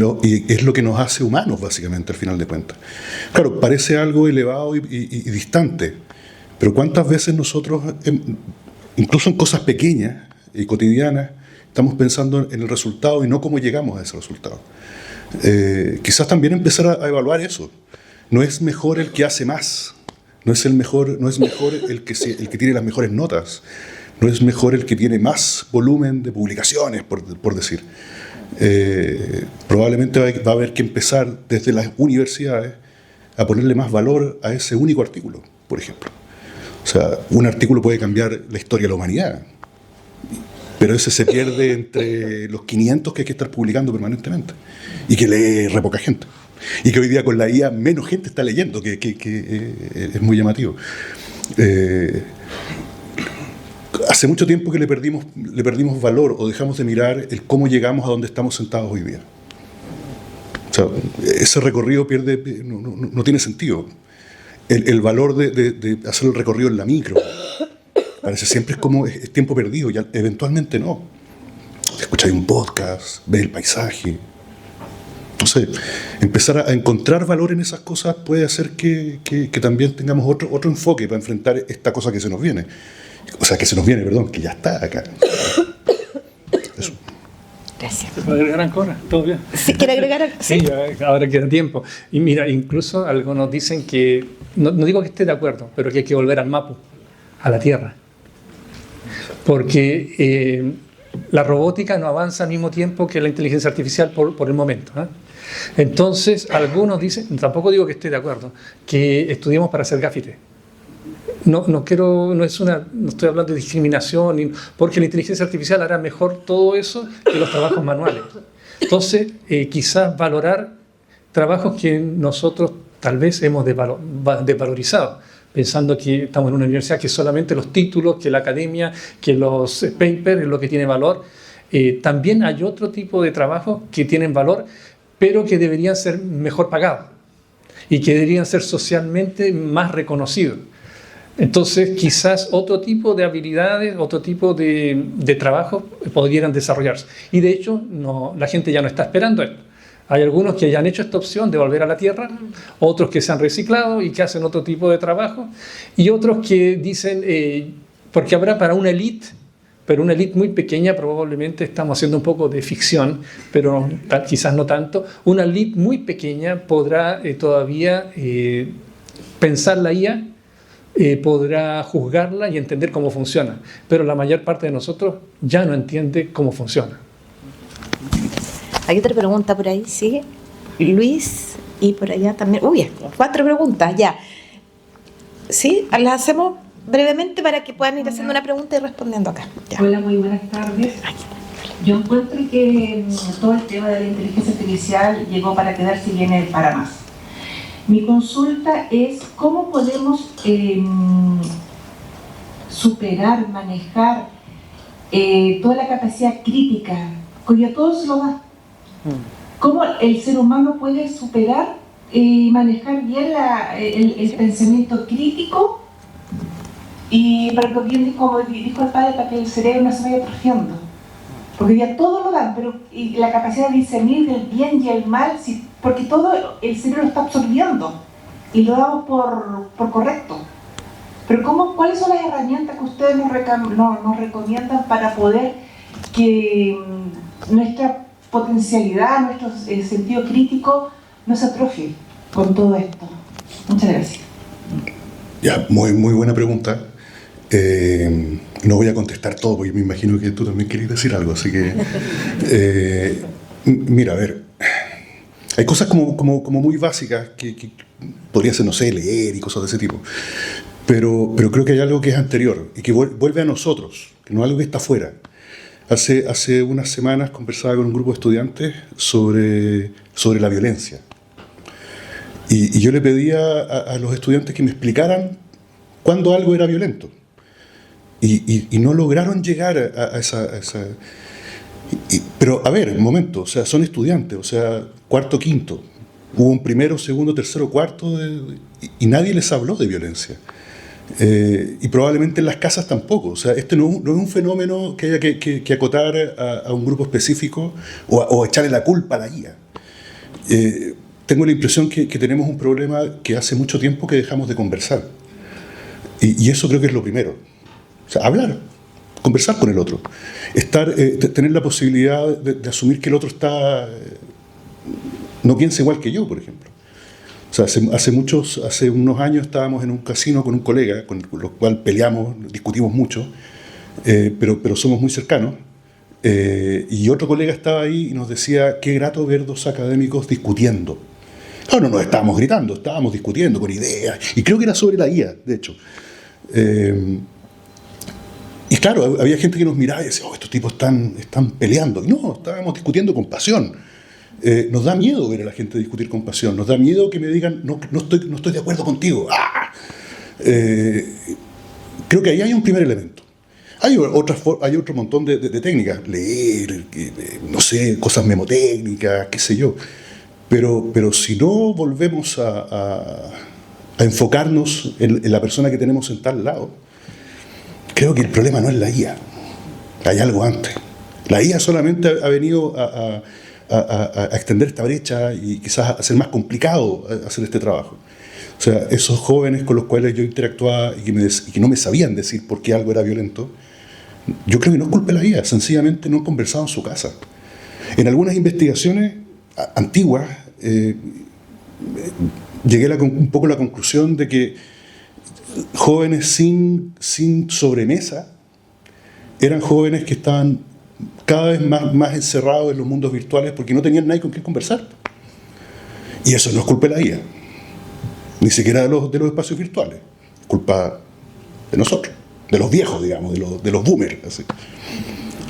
es lo que nos hace humanos, básicamente, al final de cuentas. Claro, parece algo elevado y distante, pero ¿cuántas veces nosotros, incluso en cosas pequeñas y cotidianas, estamos pensando en el resultado y no cómo llegamos a ese resultado? Quizás también empezar a evaluar eso. No es mejor el que hace más, No es mejor el que tiene las mejores notas. No es mejor el que tiene más volumen de publicaciones, por decir. Probablemente va a haber que empezar desde las universidades a ponerle más valor a ese único artículo, por ejemplo. O sea, un artículo puede cambiar la historia de la humanidad, pero ese se pierde entre los 500 que hay que estar publicando permanentemente y que lee re poca gente. Y que hoy día con la IA menos gente está leyendo, que es muy llamativo. Hace mucho tiempo que le perdimos valor o dejamos de mirar el cómo llegamos a donde estamos sentados hoy día. O sea, ese recorrido no tiene sentido. El valor de hacer el recorrido en la micro parece siempre es tiempo perdido, y eventualmente no. Escucháis un podcast, ves el paisaje. No sé, empezar a encontrar valor en esas cosas puede hacer que también tengamos otro enfoque para enfrentar esta cosa que se nos viene. O sea, que ya está acá. Eso. Gracias. ¿Se puede agregar ancora? ¿Todo bien? ¿Sí, quiere agregar? Sí, ahora queda tiempo. Y mira, incluso algunos dicen que, no digo que esté de acuerdo, pero que hay que volver al Mapu, a la Tierra. Porque la robótica no avanza al mismo tiempo que la inteligencia artificial por el momento, ¿eh? Entonces, algunos dicen, tampoco digo que esté de acuerdo, que estudiemos para hacer gafite. No estoy hablando de discriminación, porque la inteligencia artificial hará mejor todo eso que los trabajos manuales. Entonces, quizás valorar trabajos que nosotros tal vez hemos desvalorizado, pensando que estamos en una universidad que solamente los títulos, que la academia, que los papers es lo que tiene valor. También hay otro tipo de trabajos que tienen valor, pero que deberían ser mejor pagados y que deberían ser socialmente más reconocidos. Entonces, quizás otro tipo de habilidades, otro tipo de trabajo pudieran desarrollarse. Y de hecho, la gente ya no está esperando esto. Hay algunos que ya han hecho esta opción de volver a la Tierra, otros que se han reciclado y que hacen otro tipo de trabajo, y otros que dicen, porque habrá para una élite, pero una élite muy pequeña, probablemente estamos haciendo un poco de ficción, pero quizás no tanto, una élite muy pequeña podrá todavía pensar la IA, podrá juzgarla y entender cómo funciona, pero la mayor parte de nosotros ya no entiende cómo funciona. Hay otra pregunta por ahí, ¿sí? Luis, y por allá también. Uy, 4 preguntas, ya. ¿Sí? Las hacemos brevemente para que puedan ir haciendo una pregunta y respondiendo acá. Ya. Hola, muy buenas tardes. Yo encuentro que todo el tema de la inteligencia artificial llegó para quedarse y viene para más. Mi consulta es cómo podemos superar, manejar toda la capacidad crítica, que a todos se lo da. ¿Cómo el ser humano puede superar y manejar bien el pensamiento crítico? Y para que bien, como dijo el padre, para que el cerebro no se vaya atrofiando. Porque ya todo lo dan, pero y la capacidad de discernir del bien y el mal, porque todo el cerebro lo está absorbiendo y lo damos por correcto. Pero ¿cuáles son las herramientas que ustedes nos recomiendan para poder que nuestra potencialidad, nuestro sentido crítico no se atrofie con todo esto? Muchas gracias. Ya, muy buena pregunta. No voy a contestar todo porque me imagino que tú también querías decir algo, así que mira, a ver, hay cosas como muy básicas que podría ser, no sé, leer y cosas de ese tipo, pero creo que hay algo que es anterior y que vuelve a nosotros, que no es algo que está afuera. Hace unas semanas conversaba con un grupo de estudiantes sobre la violencia y yo le pedía a los estudiantes que me explicaran cuándo algo era violento. Y no lograron llegar a esa... Pero, a ver, un momento, o sea, son estudiantes, o sea, cuarto, quinto. Hubo un primero, segundo, tercero, cuarto, y nadie les habló de violencia. Y probablemente en las casas tampoco. O sea, este no es un fenómeno que haya que acotar a un grupo específico o echarle la culpa a la guía. Tengo la impresión que tenemos un problema que hace mucho tiempo que dejamos de conversar. Y eso creo que es lo primero. O sea, hablar, conversar con el otro, tener la posibilidad de asumir que el otro no piensa igual que yo, por ejemplo. O sea, hace unos años estábamos en un casino con un colega, con el cual peleamos, discutimos mucho, pero somos muy cercanos. Y otro colega estaba ahí y nos decía, qué grato ver dos académicos discutiendo. Claro, no nos estábamos gritando, estábamos discutiendo con ideas, y creo que era sobre la IA, de hecho. Y claro, había gente que nos miraba y decía, estos tipos están peleando. Y no, estábamos discutiendo con pasión. Nos da miedo ver a la gente discutir con pasión, nos da miedo que me digan, no estoy de acuerdo contigo. Creo que ahí hay un primer elemento. Hay otro montón de técnicas, leer, no sé, cosas memotécnicas, qué sé yo. Pero si no volvemos a enfocarnos en la persona que tenemos sentada al lado, creo que el problema no es la IA, hay algo antes. La IA solamente ha venido a extender esta brecha y quizás a hacer más complicado hacer este trabajo. O sea, esos jóvenes con los cuales yo interactuaba y que no me sabían decir por qué algo era violento, yo creo que no es culpa de la IA, sencillamente no han conversado en su casa. En algunas investigaciones antiguas llegué un poco a la conclusión de que jóvenes sin sobremesa eran jóvenes que estaban cada vez más encerrados en los mundos virtuales porque no tenían nadie con quien conversar. Y eso no es culpa de la IA, ni siquiera de los espacios virtuales, es culpa de nosotros, de los viejos, digamos, de los boomers. Así.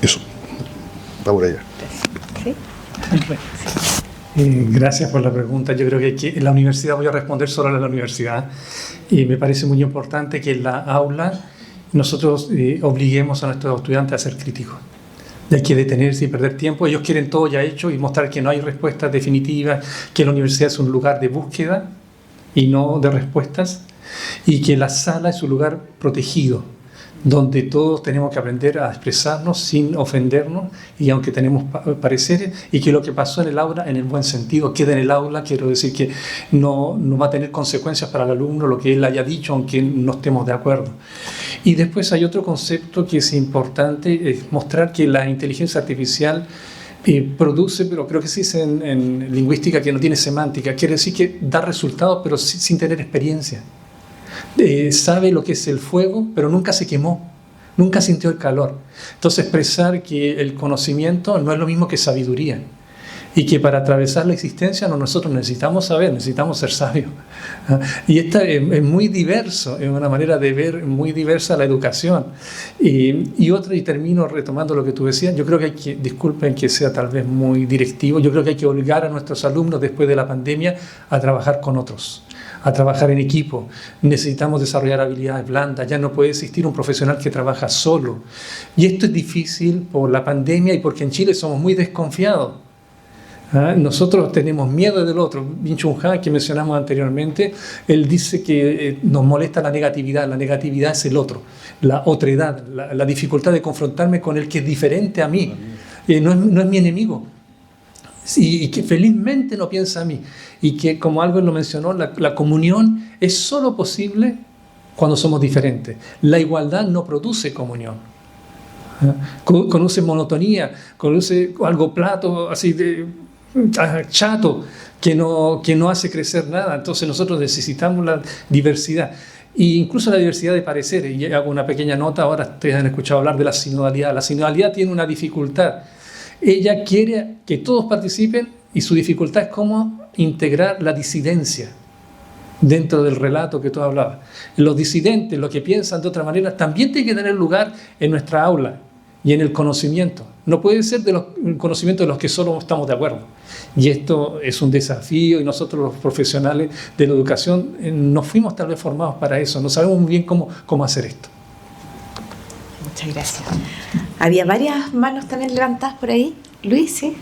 Eso, va por allá. ¿Sí? Gracias por la pregunta. Yo creo que en la universidad voy a responder solo a la universidad, y me parece muy importante que en la aula nosotros obliguemos a nuestros estudiantes a ser críticos. Y hay que detenerse y perder tiempo. Ellos quieren todo ya hecho y mostrar que no hay respuestas definitivas, que la universidad es un lugar de búsqueda y no de respuestas, y que la sala es un lugar protegido, donde todos tenemos que aprender a expresarnos sin ofendernos, y aunque tenemos pareceres, y que lo que pasó en el aula, en el buen sentido, queda en el aula. Quiero decir que no va a tener consecuencias para el alumno lo que él haya dicho, aunque no estemos de acuerdo. Y después hay otro concepto que es importante, es mostrar que la inteligencia artificial produce, pero creo que se dice en lingüística que no tiene semántica, quiere decir que da resultados pero sin tener experiencia. Sabe lo que es el fuego, pero nunca se quemó, nunca sintió el calor. Entonces, expresar que el conocimiento no es lo mismo que sabiduría, y que para atravesar la existencia nosotros necesitamos saber, necesitamos ser sabios. Y esta es muy diverso, es una manera de ver muy diversa la educación. Y termino retomando lo que tú decías, yo creo que hay que, disculpen que sea tal vez muy directivo, yo creo que hay que obligar a nuestros alumnos después de la pandemia a trabajar con otros, a trabajar en equipo. Necesitamos desarrollar habilidades blandas, ya no puede existir un profesional que trabaja solo. Y esto es difícil por la pandemia y porque en Chile somos muy desconfiados. Nosotros tenemos miedo del otro. Byung-Chul Han, que mencionamos anteriormente, él dice que nos molesta la negatividad es el otro, la otredad, la dificultad de confrontarme con el que es diferente a mí. No es mi enemigo. Y que felizmente no piensa a mí, y que, como Albert lo mencionó, la comunión es solo posible cuando somos diferentes. La igualdad no produce comunión, conoce monotonía, conoce algo plato así de chato que no hace crecer nada. Entonces nosotros necesitamos la diversidad, e incluso la diversidad de pareceres. Y hago una pequeña nota, ahora ustedes han escuchado hablar de la sinodalidad. La sinodalidad tiene una dificultad. Ella quiere que todos participen, y su dificultad es cómo integrar la disidencia dentro del relato que tú hablabas. Los disidentes, los que piensan de otra manera, también tienen que tener lugar en nuestra aula y en el conocimiento. No puede ser el conocimiento de los que solo estamos de acuerdo. Y esto es un desafío, y nosotros los profesionales de la educación no fuimos tal vez formados para eso, no sabemos muy bien cómo hacer esto. Muchas gracias. Había varias manos también levantadas por ahí. Luis, ¿sí?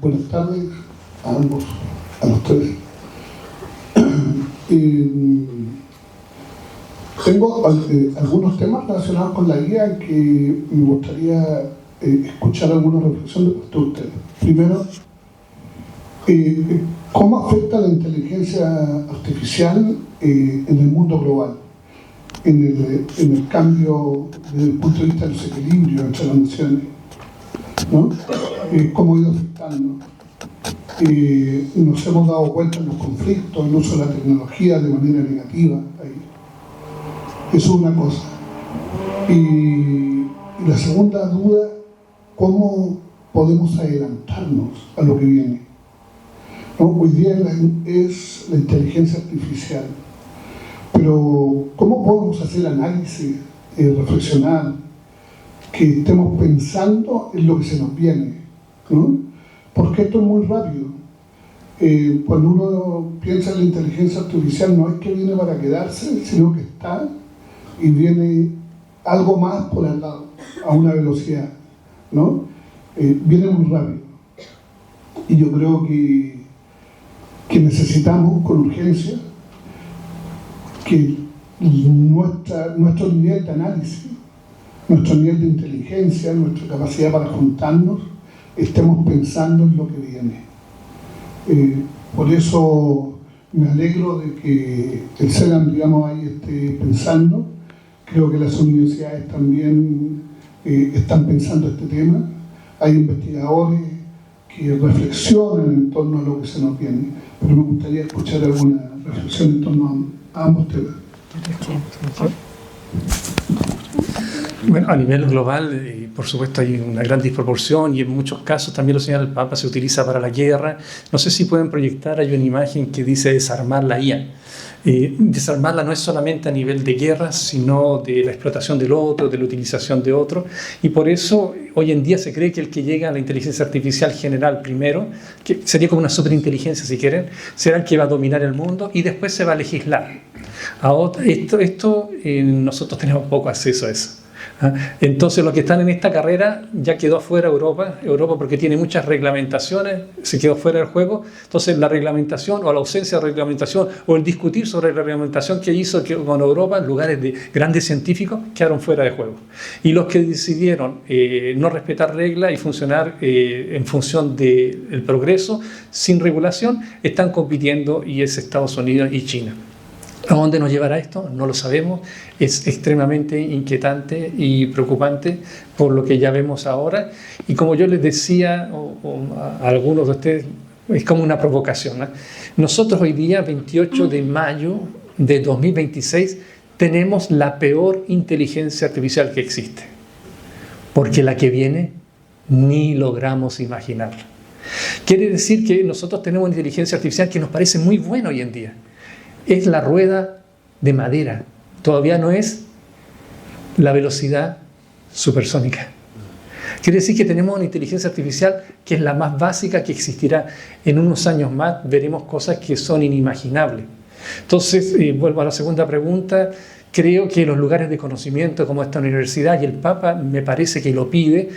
Buenas tardes a ambos, a los tres. Tengo algunos temas relacionados con la guía que me gustaría escuchar alguna reflexión de parte de ustedes. Primero, ¿cómo afecta la inteligencia artificial en el mundo global? En el cambio desde el punto de vista del desequilibrio entre las naciones, ¿no? cómo ha ido afectando. Nos hemos dado cuenta en los conflictos, el uso de la tecnología de manera negativa. Eso es una cosa. Y la segunda duda, ¿cómo podemos adelantarnos a lo que viene? ¿No? Hoy día es la inteligencia artificial, pero ¿cómo podemos hacer análisis, reflexionar, que estemos pensando en lo que se nos viene? ¿No? Porque esto es muy rápido. Cuando uno piensa en la inteligencia artificial, no es que viene para quedarse, sino que está y viene algo más por al lado, a una velocidad, ¿no? Viene muy rápido. Y yo creo que necesitamos con urgencia que nuestro nivel de análisis, nuestro nivel de inteligencia, nuestra capacidad para juntarnos, estemos pensando en lo que viene. Por eso me alegro de que el CELAM, digamos, ahí esté pensando. Creo que las universidades también están pensando este tema. Hay investigadores que reflexionan en torno a lo que se nos viene. Pero me gustaría escuchar alguna reflexión en torno a ambos temas. Bueno, a nivel global, por supuesto, hay una gran disproporción y en muchos casos, también lo señala el Papa, se utiliza para la guerra. No sé si pueden proyectar, hay una imagen que dice desarmar la IA. Desarmarla no es solamente a nivel de guerra, sino de la explotación del otro, de la utilización de otro. Y por eso hoy en día se cree que el que llega a la inteligencia artificial general primero, que sería como una superinteligencia si quieren, será el que va a dominar el mundo y después se va a legislar. Ahora, nosotros tenemos poco acceso a eso. Entonces los que están en esta carrera ya quedó afuera Europa porque tiene muchas reglamentaciones, se quedó fuera del juego. Entonces la reglamentación o la ausencia de reglamentación o el discutir sobre la reglamentación que hizo que con Europa, en lugares de grandes científicos, quedaron fuera de juego. Y los que decidieron no respetar reglas y funcionar en función del progreso sin regulación están compitiendo, y es Estados Unidos y China. ¿A dónde nos llevará esto? No lo sabemos. Es extremadamente inquietante y preocupante por lo que ya vemos ahora. Y como yo les decía a algunos de ustedes, es como una provocación, ¿no? Nosotros hoy día, 28 de mayo de 2026, tenemos la peor inteligencia artificial que existe. Porque la que viene ni logramos imaginarla. Quiere decir que nosotros tenemos una inteligencia artificial que nos parece muy buena hoy en día. Es la rueda de madera, todavía no es la velocidad supersónica. Quiere decir que tenemos una inteligencia artificial que es la más básica que existirá. En unos años más veremos cosas que son inimaginables. Entonces, vuelvo a la segunda pregunta. Creo que los lugares de conocimiento como esta universidad, y el Papa me parece que lo pide,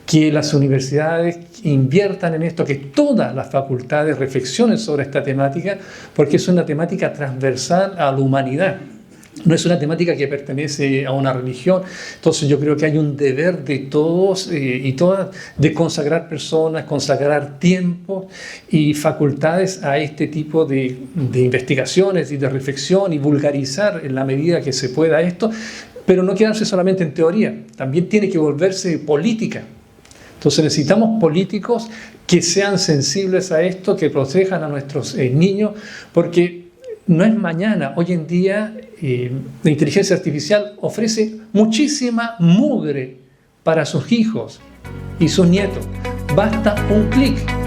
que las universidades inviertan en esto, que todas las facultades reflexionen sobre esta temática, porque es una temática transversal a la humanidad. No es una temática que pertenece a una religión. Entonces yo creo que hay un deber de todos y todas de consagrar personas, consagrar tiempo y facultades a este tipo de investigaciones y de reflexión y vulgarizar en la medida que se pueda esto, pero no quedarse solamente en teoría, también tiene que volverse política. Entonces necesitamos políticos que sean sensibles a esto, que protejan a nuestros niños, porque no es mañana. Hoy en día la inteligencia artificial ofrece muchísima mugre para sus hijos y sus nietos. Basta un clic.